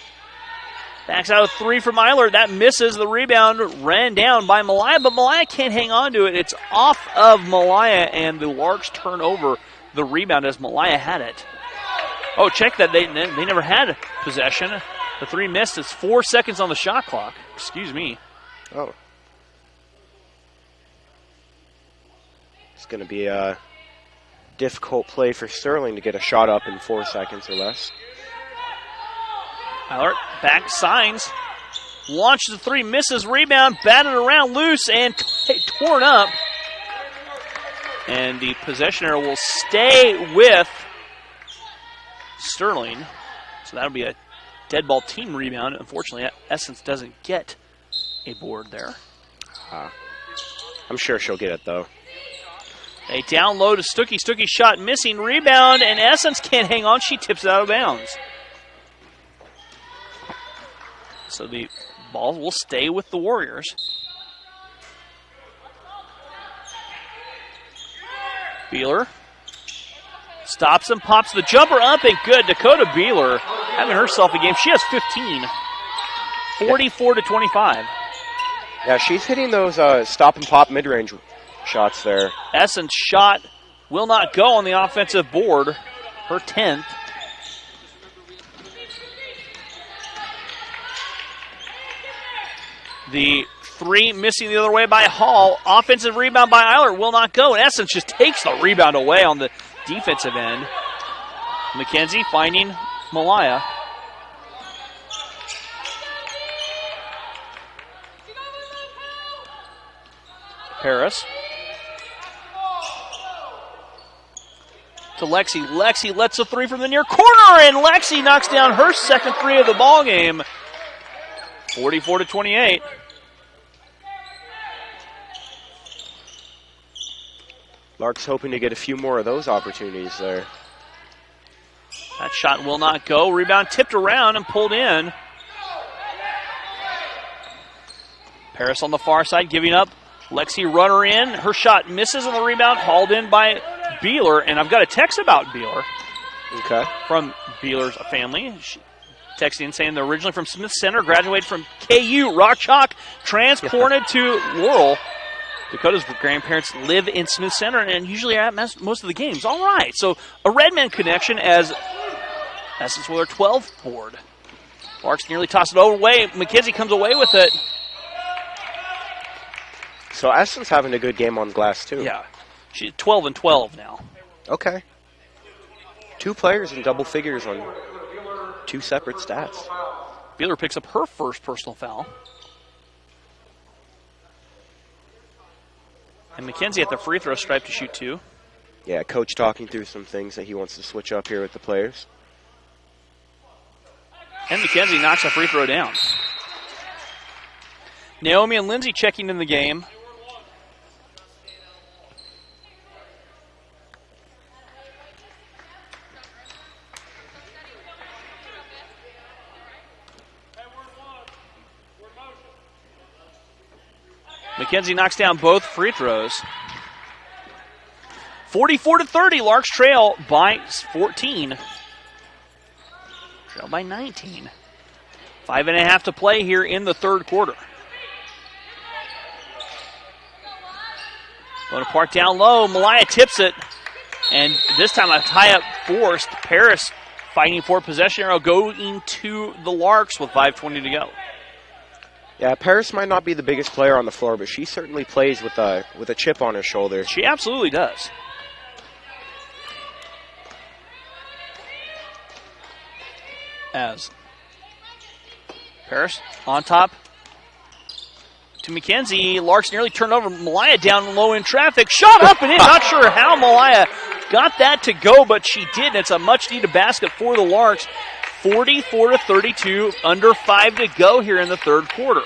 backs out a 3 from Eilert. That misses. The rebound ran down by Malaya, but Malaya can't hang on to it. It's off of Malaya, and the Larks turn over the rebound as Malaya had it. Oh, check that. They never had possession. The 3 missed. It's 4 seconds on the shot clock. Excuse me. Oh. It's going to be a difficult play for Sterling to get a shot up in 4 seconds or less. Eilert back, Signs. Launches the 3, misses, rebound, batted around, loose, and torn up. And the possession error will stay with Sterling. So that'll be a dead ball team rebound. Unfortunately, Essence doesn't get a board there. I'm sure she'll get it, though. They down low to Stuckey. Stuckey shot missing. Rebound, and Essence can't hang on. She tips it out of bounds. So the ball will stay with the Warriors. Beeler stops and pops the jumper up and good. Dakota Beeler having herself a game. She has 15. 44-25. Yeah, she's hitting those stop and pop mid-range shots there. Essence shot will not go on the offensive board. Her 10th. The three missing the other way by Hall. Offensive rebound by Eiler will not go. And Essence just takes the rebound away on the defensive end. McKenzie finding Malaya. Paris. To Lexi. Lexi lets a three from the near corner, and Lexi knocks down her second three of the ball game. 44-28. Lark's hoping to get a few more of those opportunities there. That shot will not go. Rebound tipped around and pulled in. Paris on the far side giving up. Lexi runner in. Her shot misses on the rebound. Hauled in by Beeler. And I've got a text about Beeler. Okay. From Beeler's family. She texting saying they're originally from Smith Center, graduated from KU, Rock Chalk, transported to Laurel. Dakota's grandparents live in Smith Center and usually are at most of the games. All right, so a Redman connection as Essence with her 12th board. Larks nearly toss it away. McKenzie comes away with it. So Essence having a good game on glass, too. Yeah, she's 12-12 now. Okay. 2 players in double figures on 2 separate stats. Beeler picks up her first personal foul. And McKenzie at the free throw stripe to shoot 2. Yeah, coach talking through some things that he wants to switch up here with the players. And McKenzie knocks a free throw down. Naomi and Lindsay checking in the game. McKenzie knocks down both free throws. 44-30, Larks trail by 14. Trail by 19. 5.5 to play here in the third quarter. Bonaparte down low. Malaya tips it. And this time a tie-up forced. Paris fighting for possession arrow going to the Larks with 5:20 to go. Yeah, Paris might not be the biggest player on the floor, but she certainly plays with a chip on her shoulder. She absolutely does. As Paris on top to McKenzie. Larks nearly turned over. Malaya down low in traffic. Shot up and in. Not sure how Malaya got that to go, but she did. It's a much-needed basket for the Larks. 44-32, under 5 to go here in the third quarter.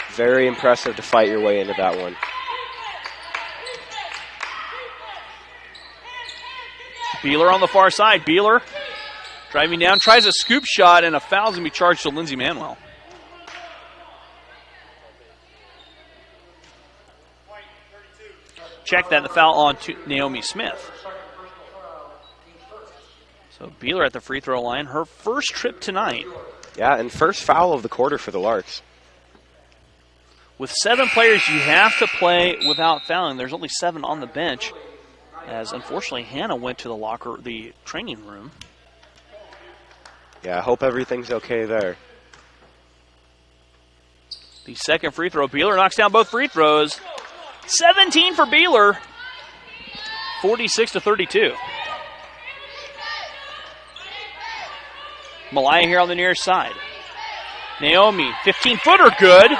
Very impressive to fight your way into that one. Beeler on the far side. Beeler driving down, tries a scoop shot, and a foul's going to be charged to Lindsay Manuel. Check that, the foul on to Naomi Smith. So Beeler at the free throw line, her first trip tonight. Yeah, and first foul of the quarter for the Larks. With 7 players, you have to play without fouling. There's only 7 on the bench, as unfortunately Hannah went to the training room. Yeah, I hope everything's okay there. The second free throw, Beeler knocks down both free throws. 17 for Beeler, 46-32. Malaya here on the near side. Naomi, 15-footer, good.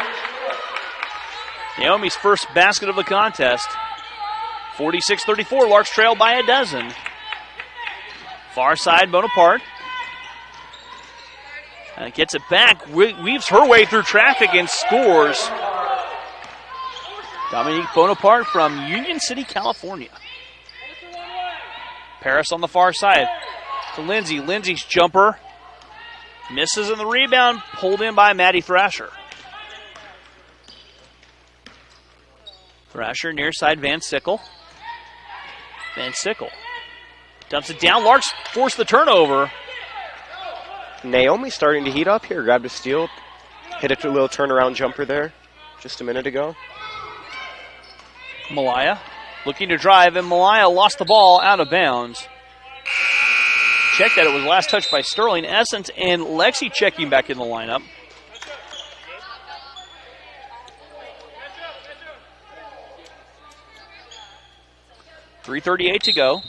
Naomi's first basket of the contest. 46-34, Larks trail by a dozen. Far side, Bonaparte. Gets it back, weaves her way through traffic and scores. Dominique Bonaparte from Union City, California. Paris on the far side to Lindsay. Lindsay's jumper misses in the rebound, pulled in by Maddie Thrasher. Thrasher near side, Van Sickle. Van Sickle dumps it down. Larks force the turnover. Naomi starting to heat up here. Grabbed a steal. Hit a little turnaround jumper there just a minute ago. Malaya looking to drive, and Malaya lost the ball out of bounds. Check that it was last touched by Sterling. Essence and Lexi checking back in the lineup. .338 to go.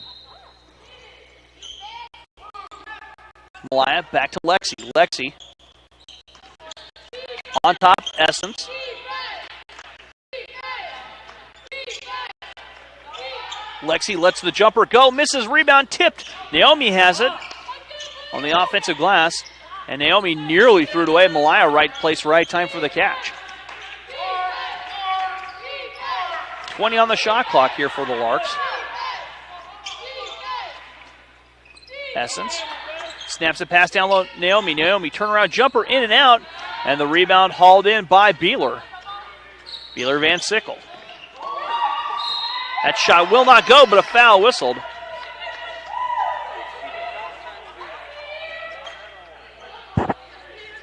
Malaya back to Lexi. Lexi on top, Essence. Lexi lets the jumper go, misses, rebound tipped. Naomi has it on the offensive glass, and Naomi nearly threw it away. Malaya right place, right time for the catch. 20 on the shot clock here for the Larks. Essence snaps it pass down low. Naomi turnaround jumper in and out, and the rebound hauled in by Beeler. Beeler Van Sickle. That shot will not go, but a foul whistled.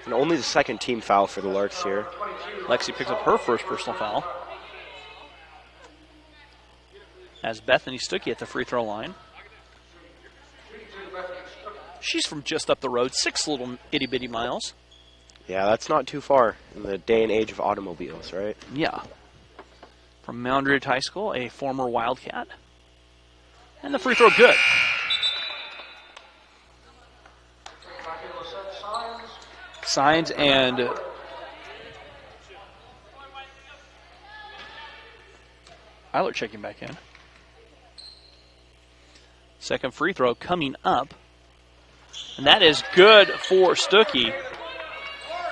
And only the second team foul for the Larks here. Lexi picks up her first personal foul. As Bethany Stuckey at the free throw line. She's from just up the road, 6 little itty-bitty miles. Yeah, that's not too far in the day and age of automobiles, right? Yeah. From Mound Ridge High School, a former Wildcat. And the free throw good. Signs and Eiler checking back in. Second free throw coming up. And that is good for Stuckey.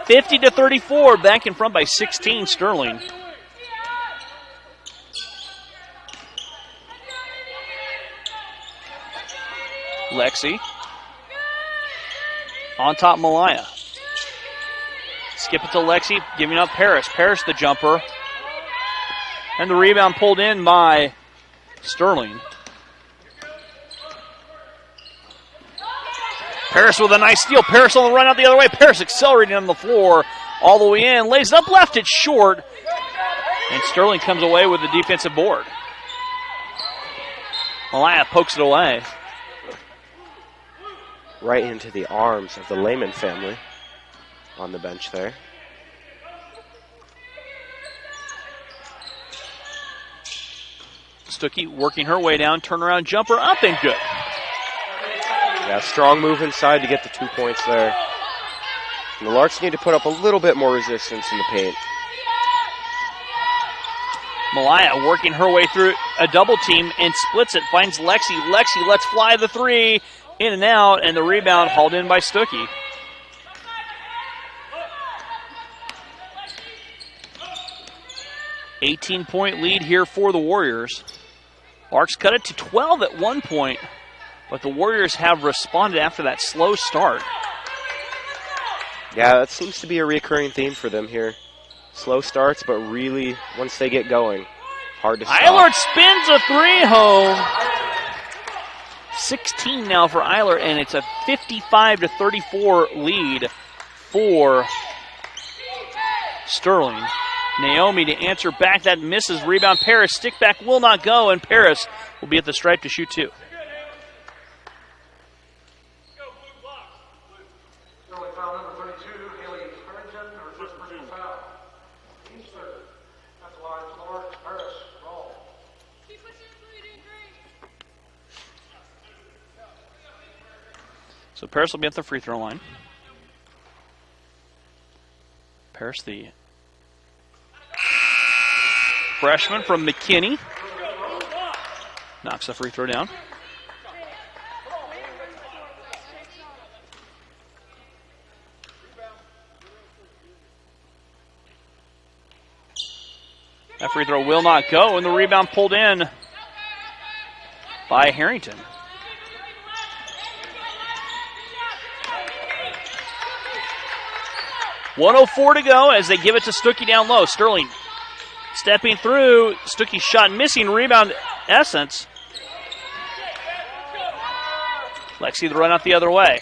50-34, back in front by 16, Sterling. Lexi. On top, Malaya. Skip it to Lexi, giving up Paris. Paris the jumper. And the rebound pulled in by Sterling. Paris with a nice steal. Paris on the run out the other way. Paris accelerating on the floor all the way in. Lays it up left. It's short. And Sterling comes away with the defensive board. Malaya pokes it away. Right into the arms of the Lehman family on the bench there. Stuckey working her way down. Turnaround jumper up and good. Yeah, strong move inside to get the 2 points there. And the Larks need to put up a little bit more resistance in the paint. Malaya working her way through a double team and splits it. Finds Lexi. Lexi lets fly the three. In and out, and the rebound hauled in by Stuckey. $18-point lead here for the Warriors. Larks cut it to 12 at one point, but the Warriors have responded after that slow start. Yeah, that seems to be a recurring theme for them here. Slow starts, but really, once they get going, hard to stop. Eilert spins a three home. 16 now for Eiler, and it's a 55-34 lead for Sterling. Naomi to answer back. That misses. Rebound Paris. Stick back will not go, and Paris will be at the stripe to shoot two. So Paris will be at the free throw line. Paris, the freshman from McKinney, knocks the free throw down. That free throw will not go, and the rebound pulled in by Harrington. .104 to go as they give it to Stuckey down low. Sterling stepping through. Stuckey shot missing. Rebound Essence. Lexi the run out the other way.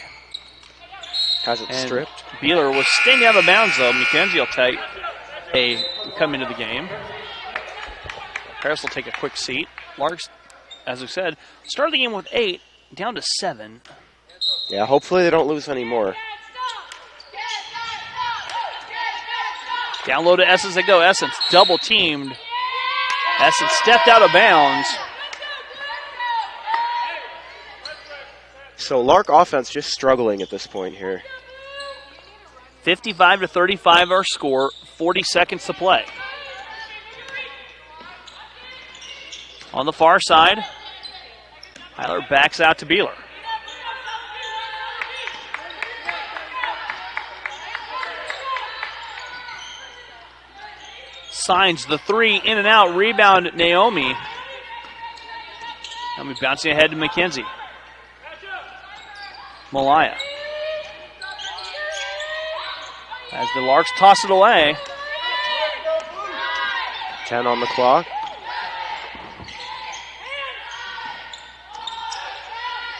Has it And stripped. Beeler was staying out of bounds though. McKenzie will take come into the game. Harris will take a quick seat. Larks, as we said, started the game with 8, down to 7. Yeah, hopefully they don't lose any more. Down low to Essence they go. Essence double teamed. Essence stepped out of bounds. So Lark offense just struggling at this point here. 55 to 35 our score. 40 seconds to play. On the far side, Heiler backs out to Beeler. Signs the three, in and out, rebound Naomi. Naomi bouncing ahead to McKenzie. Malaya. As the Larks toss it away. 10 on the clock.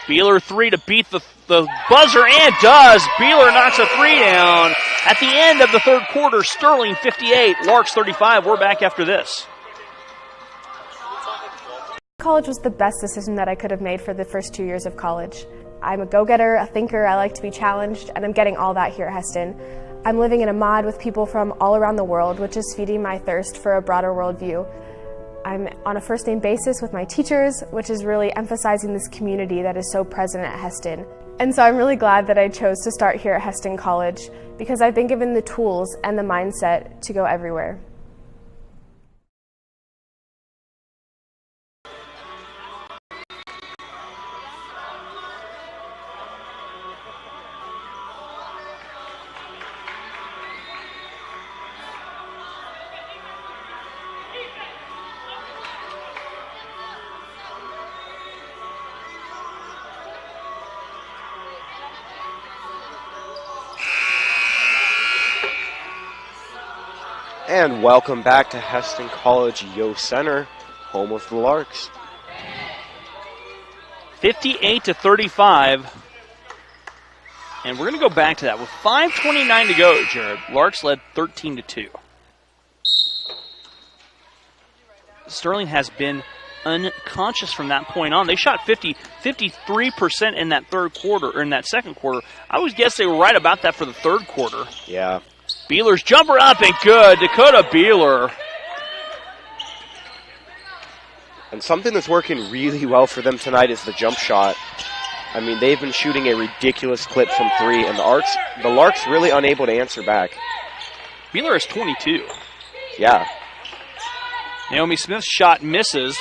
Beeler three to beat the buzzer, and does. Beeler knocks a three down. At the end of the third quarter, Sterling 58, Larks 35. We're back after this. College was the best decision that I could have made for the first 2 years of college. I'm a go-getter, a thinker, I like to be challenged, and I'm getting all that here at Hesston. I'm living in a mod with people from all around the world, which is feeding my thirst for a broader worldview. I'm on a first-name basis with my teachers, which is really emphasizing this community that is so present at Hesston. And so I'm really glad that I chose to start here at Hesston College because I've been given the tools and the mindset to go everywhere. And welcome back to Hesston College Yo Center, home of the Larks. 58 to 35. And we're going to go back to that. With 5:29 to go, Jared, Larks led 13 to 2. Sterling has been unconscious from that point on. They shot 53% in that third quarter, or in that second quarter. I would guess they were right about that for the third quarter. Yeah. Beeler's jumper up and good. Dakota Beeler. And something that's working really well for them tonight is the jump shot. I mean, they've been shooting a ridiculous clip from three, and the Larks really unable to answer back. Beeler is 22. Yeah. Naomi Smith's shot misses.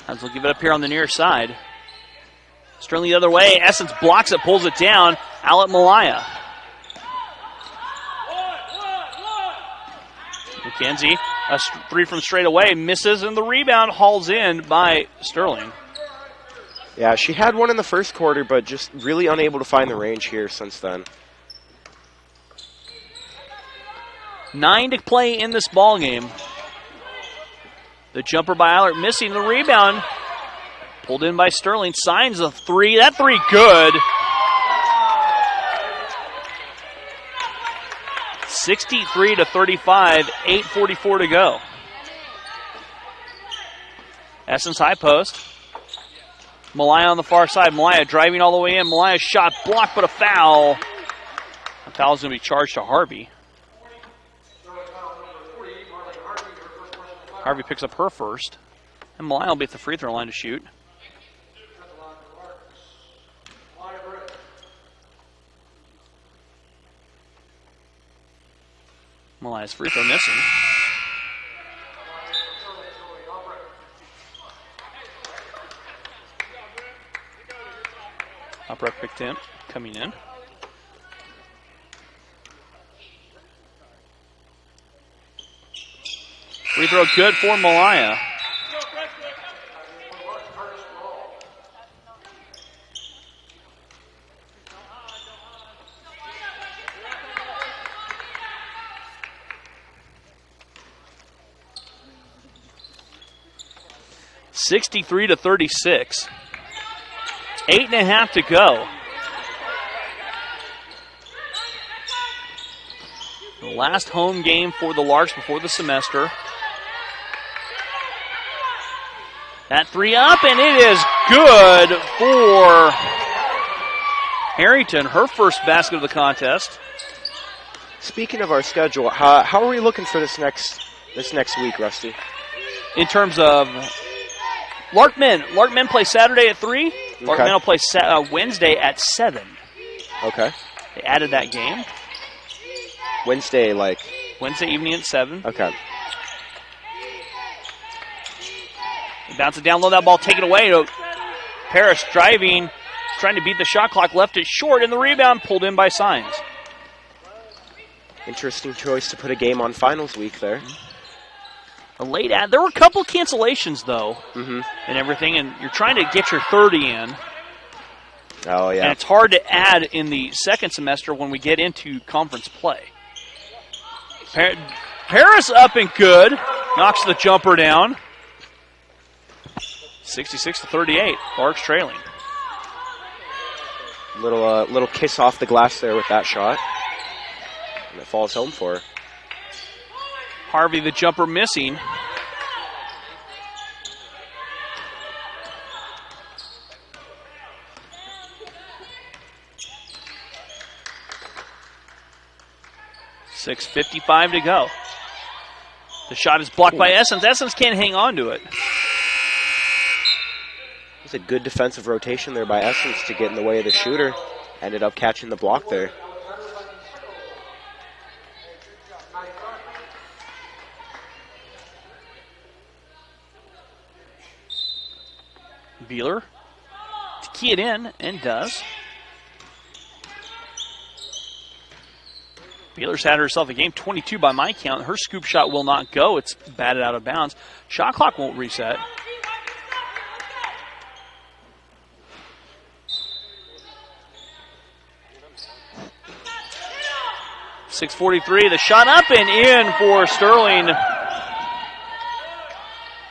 As we'll give it up here on the near side. Sterling the other way. Essence blocks it, pulls it down. Out Malaya. McKenzie, a three from straight away, misses, and the rebound hauls in by Sterling. Yeah, she had one in the first quarter, but just really unable to find the range here since then. 9 to play in this ball game. The jumper by Eilert missing, the rebound pulled in by Sterling. Signs a three. That three good. 63 to 35. 8:44 to go. Essence high post. Malaya on the far side. Malaya driving all the way in. Malaya's shot blocked, but a foul. A foul's going to be charged to Harvey. Harvey picks up her first. And Malaya will be at the free throw line to shoot. Malaya's free throw missing. Upright picked in, coming in. Free throw good for Malaya. (63-36). 8.5 to go. The last home game for the Larks before the semester. That three up, and it is good for Harrington, her first basket of the contest. Speaking of our schedule, how are we looking for this next week, Rusty? In terms of Larkmen play Saturday at 3. Larkmen will play Wednesday at 7. Okay. They added that game. Wednesday evening at 7. Okay. Bounce it down low, that ball taken away. Parrish driving, trying to beat the shot clock, left it short, and the rebound pulled in by Signs. Interesting choice to put a game on finals week there. A late ad. There were a couple cancellations, though, and everything, and you're trying to get your 30 in. Oh, yeah. And it's hard to add in the second semester when we get into conference play. Paris up and good. Knocks the jumper down. 66-38. Larks trailing. Little kiss off the glass there with that shot. And it falls home for her. Harvey, the jumper, missing. .6:55 to go. The shot is blocked by Essence. Essence can't hang on to it. It's a good defensive rotation there by Essence to get in the way of the shooter. Ended up catching the block there. Beeler to key it in, and does. Beeler's had herself a game, 22 by my count. Her scoop shot will not go. It's batted out of bounds. Shot clock won't reset. .643, the shot up and in for Sterling.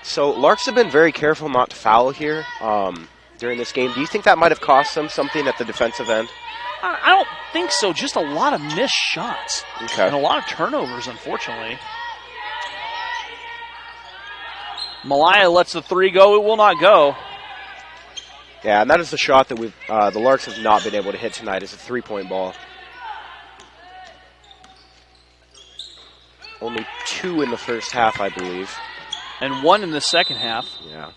So Larks have been very careful not to foul here during this game. Do you think that might have cost them something at the defensive end? I don't think so. Just a lot of missed shots. Okay. And a lot of turnovers, unfortunately. Malaya lets the three go. It will not go. Yeah, and that is the shot that the Larks have not been able to hit tonight. Is a three-point ball. Only 2 in the first half, I believe. And 1 in the second half. Yeah.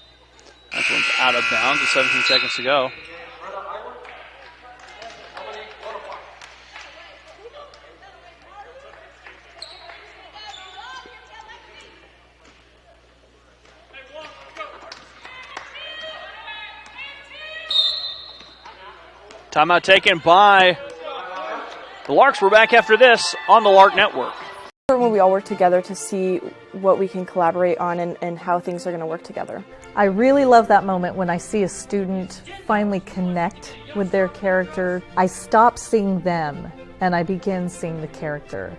That one's out of bounds with 17 seconds to go. Timeout taken by the Larks. We're back after this on the Lark Network. When we all work together to see what we can collaborate on and how things are going to work together. I really love that moment when I see a student finally connect with their character. I stop seeing them and I begin seeing the character.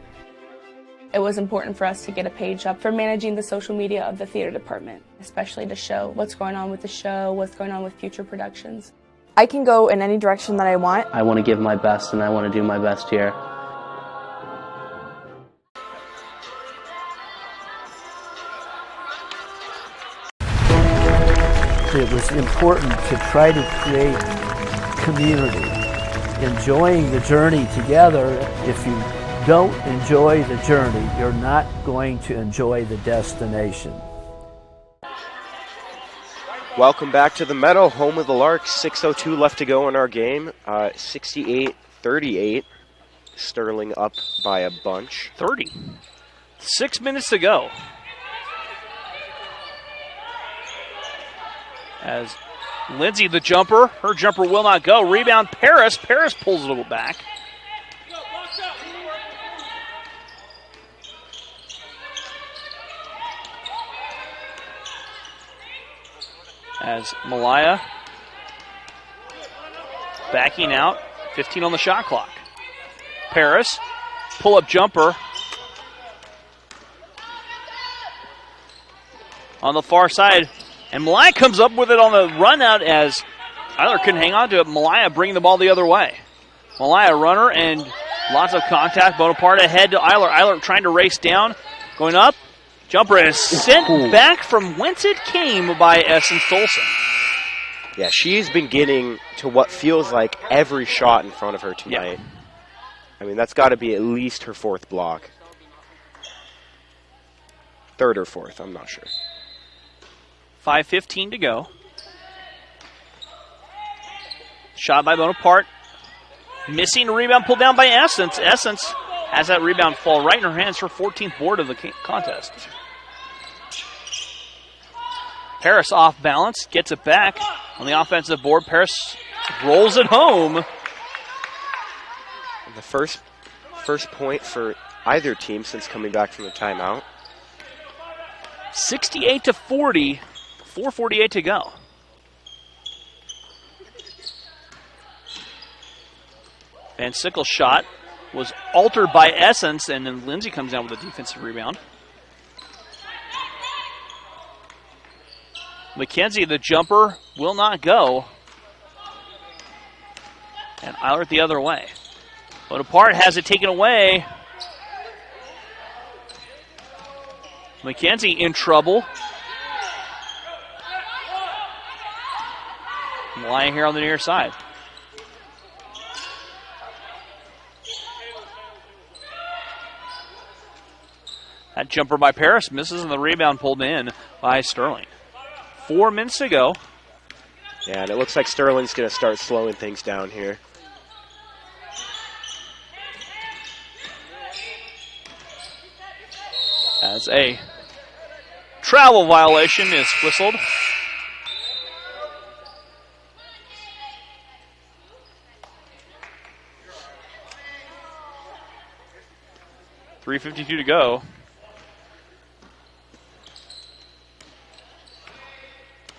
It was important for us to get a page up for managing the social media of the theater department, especially to show what's going on with the show, what's going on with future productions. I can go in any direction that I want. I want to give my best, and I want to do my best here. It was important to try to create community, enjoying the journey together. If you don't enjoy the journey, you're not going to enjoy the destination. Welcome back to the Meadow, home of the Larks. 6:02 left to go in our game. 68-38. Sterling up by a bunch. 30. 6 minutes to go. As Lindsay, the jumper, her jumper will not go. Rebound, Paris. Paris pulls it back. as Malaya backing out, 15 on the shot clock. Paris, pull-up jumper on the far side, and Malaya comes up with it on the run out as Eiler couldn't hang on to it. Malaya bringing the ball the other way. Malaya runner and lots of contact. Bonaparte ahead to Eiler. Eiler trying to race down, going up. Jumper is sent back from whence it came by Essence Tolson. Yeah, she's been getting to what feels like every shot in front of her tonight. Yeah. I mean, that's got to be at least her 4th block. 3rd or 4th, I'm not sure. 5:15 to go. Shot by Bonaparte. Missing a rebound, pulled down by Essence. Essence has that rebound fall right in her hands, her 14th board of the contest. Paris off balance, gets it back on the offensive board. Paris rolls it home. And the first point for either team since coming back from the timeout. 68-40, 4:48 to go. Van Sickle's shot was altered by Essence, and then Lindsay comes down with a defensive rebound. McKenzie, the jumper, will not go. And Eilert the other way. Bonaparte has it taken away. McKenzie in trouble. Lying here on the near side. That jumper by Paris misses, and the rebound pulled in by Sterling. 4 minutes to go. Yeah, and it looks like Sterling's going to start slowing things down here. As a travel violation is whistled. .352 to go.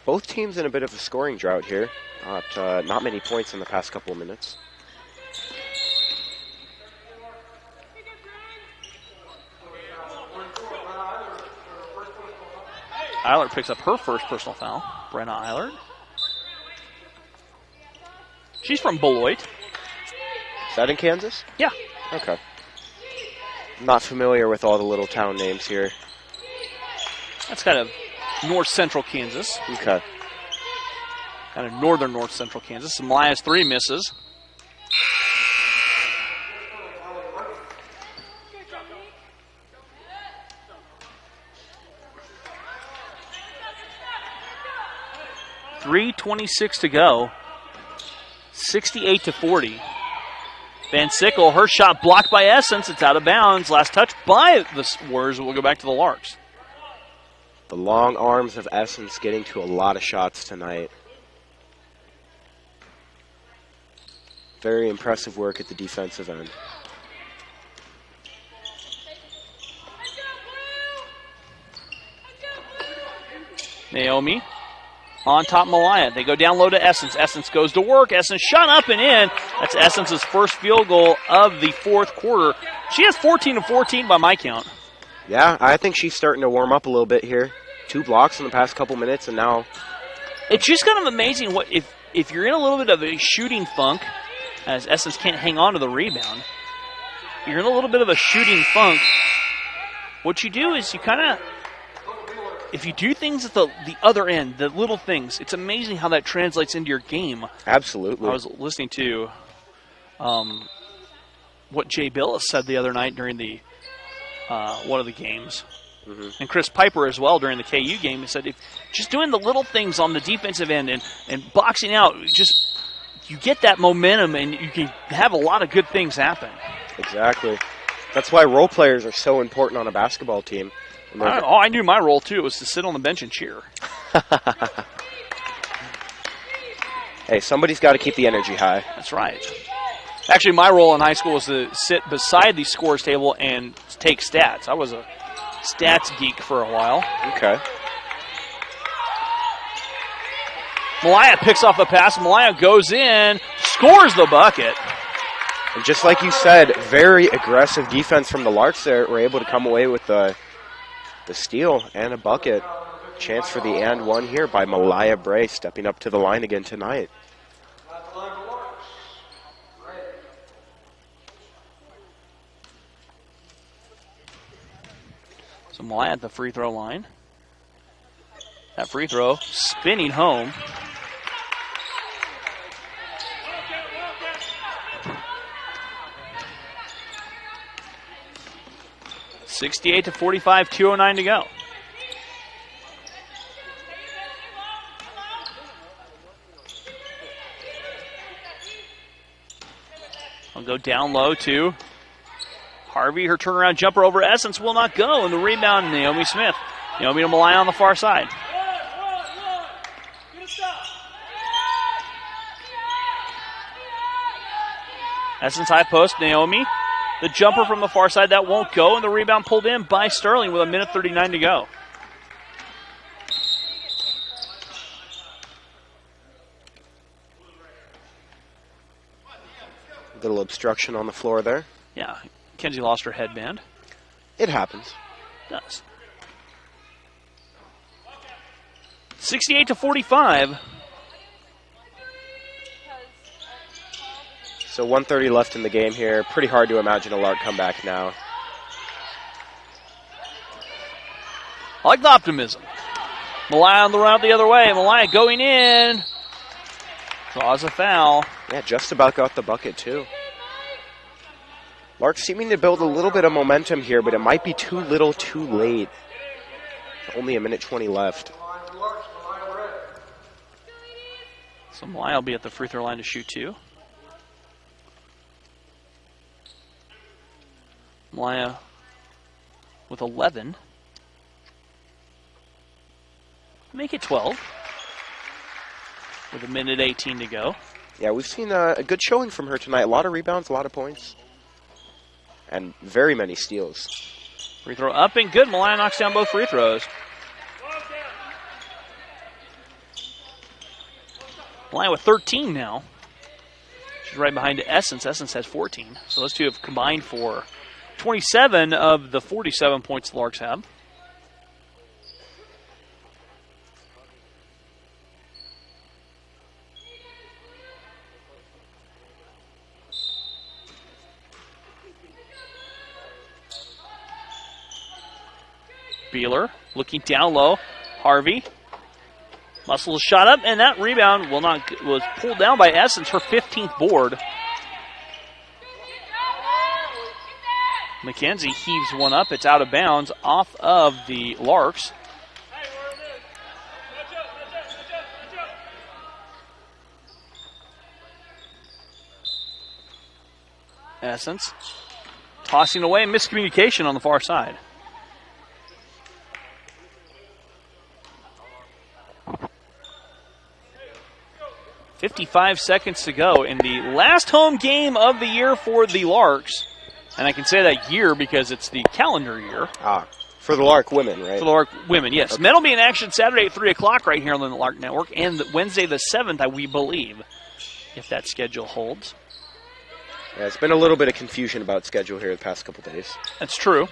Both teams in a bit of a scoring drought here. Not many points in the past couple of minutes. Eilert picks up her first personal foul. Brenna Eilert. She's from Beloit. Is that in Kansas? Yeah. Okay. Not familiar with all the little town names here. That's kind of north central Kansas. Okay. Kind of northern north central Kansas. Malaya's 3 misses. .326 to go. 68-40. Van Sickle, her shot blocked by Essence. It's out of bounds. Last touch by the Warriors. We'll go back to the Larks. The long arms of Essence getting to a lot of shots tonight. Very impressive work at the defensive end. Naomi on top Malaya. They go down low to Essence. Essence goes to work. Essence shot up and in. That's Essence's first field goal of the 4th quarter. She has 14 of 14 by my count. Yeah, I think she's starting to warm up a little bit here. 2 blocks in the past couple minutes, and now... It's just kind of amazing what if you're in a little bit of a shooting funk, as Essence can't hang on to the rebound, you're in a little bit of a shooting funk, what you do is you kind of... If you do things at the other end, the little things, it's amazing how that translates into your game. Absolutely. I was listening to what Jay Billis said the other night during the one of the games. Mm-hmm. And Chris Piper as well during the KU game. He said, if just doing the little things on the defensive end and boxing out, just you get that momentum and you can have a lot of good things happen. Exactly. That's why role players are so important on a basketball team. I knew my role, too. It was to sit on the bench and cheer. Hey, somebody's got to keep the energy high. That's right. Actually, my role in high school was to sit beside the scores table and take stats. I was a stats geek for a while. Okay. Malaya picks off the pass. Malaya goes in, scores the bucket. And just like you said, very aggressive defense from the Larks there. Were able to come away with the steal and a bucket. Chance for the and one here by Malaya Bray, stepping up to the line again tonight. So Malaya at the free throw line. That free throw spinning home. (68-45), 2:09 to go. I'll go down low to Harvey. Her turnaround jumper over Essence will not go. And the rebound, Naomi Smith. Naomi to Malaya on the far side. Essence high post, Naomi. The jumper from the far side, that won't go. And the rebound pulled in by Sterling with 1:39 to go. Little obstruction on the floor there. Yeah, Kenzie lost her headband. It happens. It does. 68-45. So 1:30 left in the game here. Pretty hard to imagine a Lark comeback now. I like the optimism. Malaya on the route the other way. Malaya going in. Draws a foul. Yeah, just about got the bucket too. Larks seeming to build a little bit of momentum here, but it might be too little too late. Only 1:20 left. So Malaya will be at the free throw line to shoot two. Malaya with 11. Make it 12. With 1:18 to go. Yeah, we've seen a good showing from her tonight. A lot of rebounds, a lot of points. And very many steals. Free throw up and good. Malaya knocks down both free throws. Malaya with 13 now. She's right behind Essence. Essence has 14. So those two have combined for 27 of the 47 points the Larks have. Beeler looking down low. Harvey. Muscles shot up, and that rebound was pulled down by Essence, her 15th board. McKenzie heaves one up. It's out of bounds off of the Larks. Essence tossing away, miscommunication on the far side. .55 seconds to go in the last home game of the year for the Larks. And I can say that year because it's the calendar year. For the Lark women, right? For the Lark women, yes. Okay. Men will be in action Saturday at 3 o'clock right here on the Lark Network. And Wednesday the 7th, we believe, if that schedule holds. Yeah, it's been a little bit of confusion about schedule here the past couple days. That's true.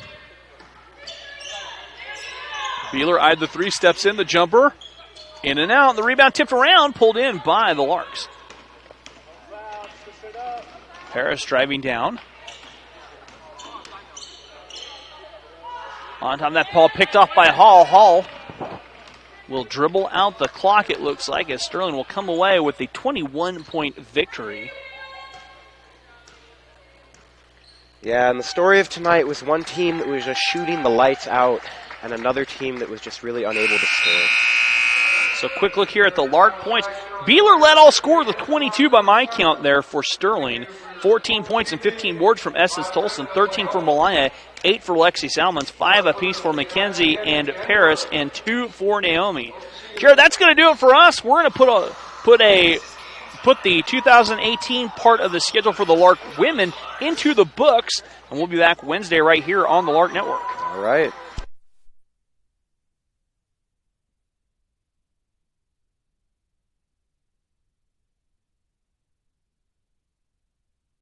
Beeler eyed the three, steps in, the jumper. In and out, the rebound tipped around, pulled in by the Larks. Paris driving down. On time, that ball picked off by Hall. Hall will dribble out the clock, it looks like, as Sterling will come away with the 21-point victory. Yeah, and the story of tonight was one team that was just shooting the lights out and another team that was just really unable to score. So quick look here at the Lark points. Beeler led all score with 22 by my count there for Sterling. 14 points and 15 boards from Essence Tolson. 13 for Malaya. 8 for Lexi Salmons. 5 apiece for McKenzie and Paris. And 2 for Naomi. Kara, that's going to do it for us. We're going to put the 2018 part of the schedule for the Lark women into the books. And we'll be back Wednesday right here on the Lark Network. All right.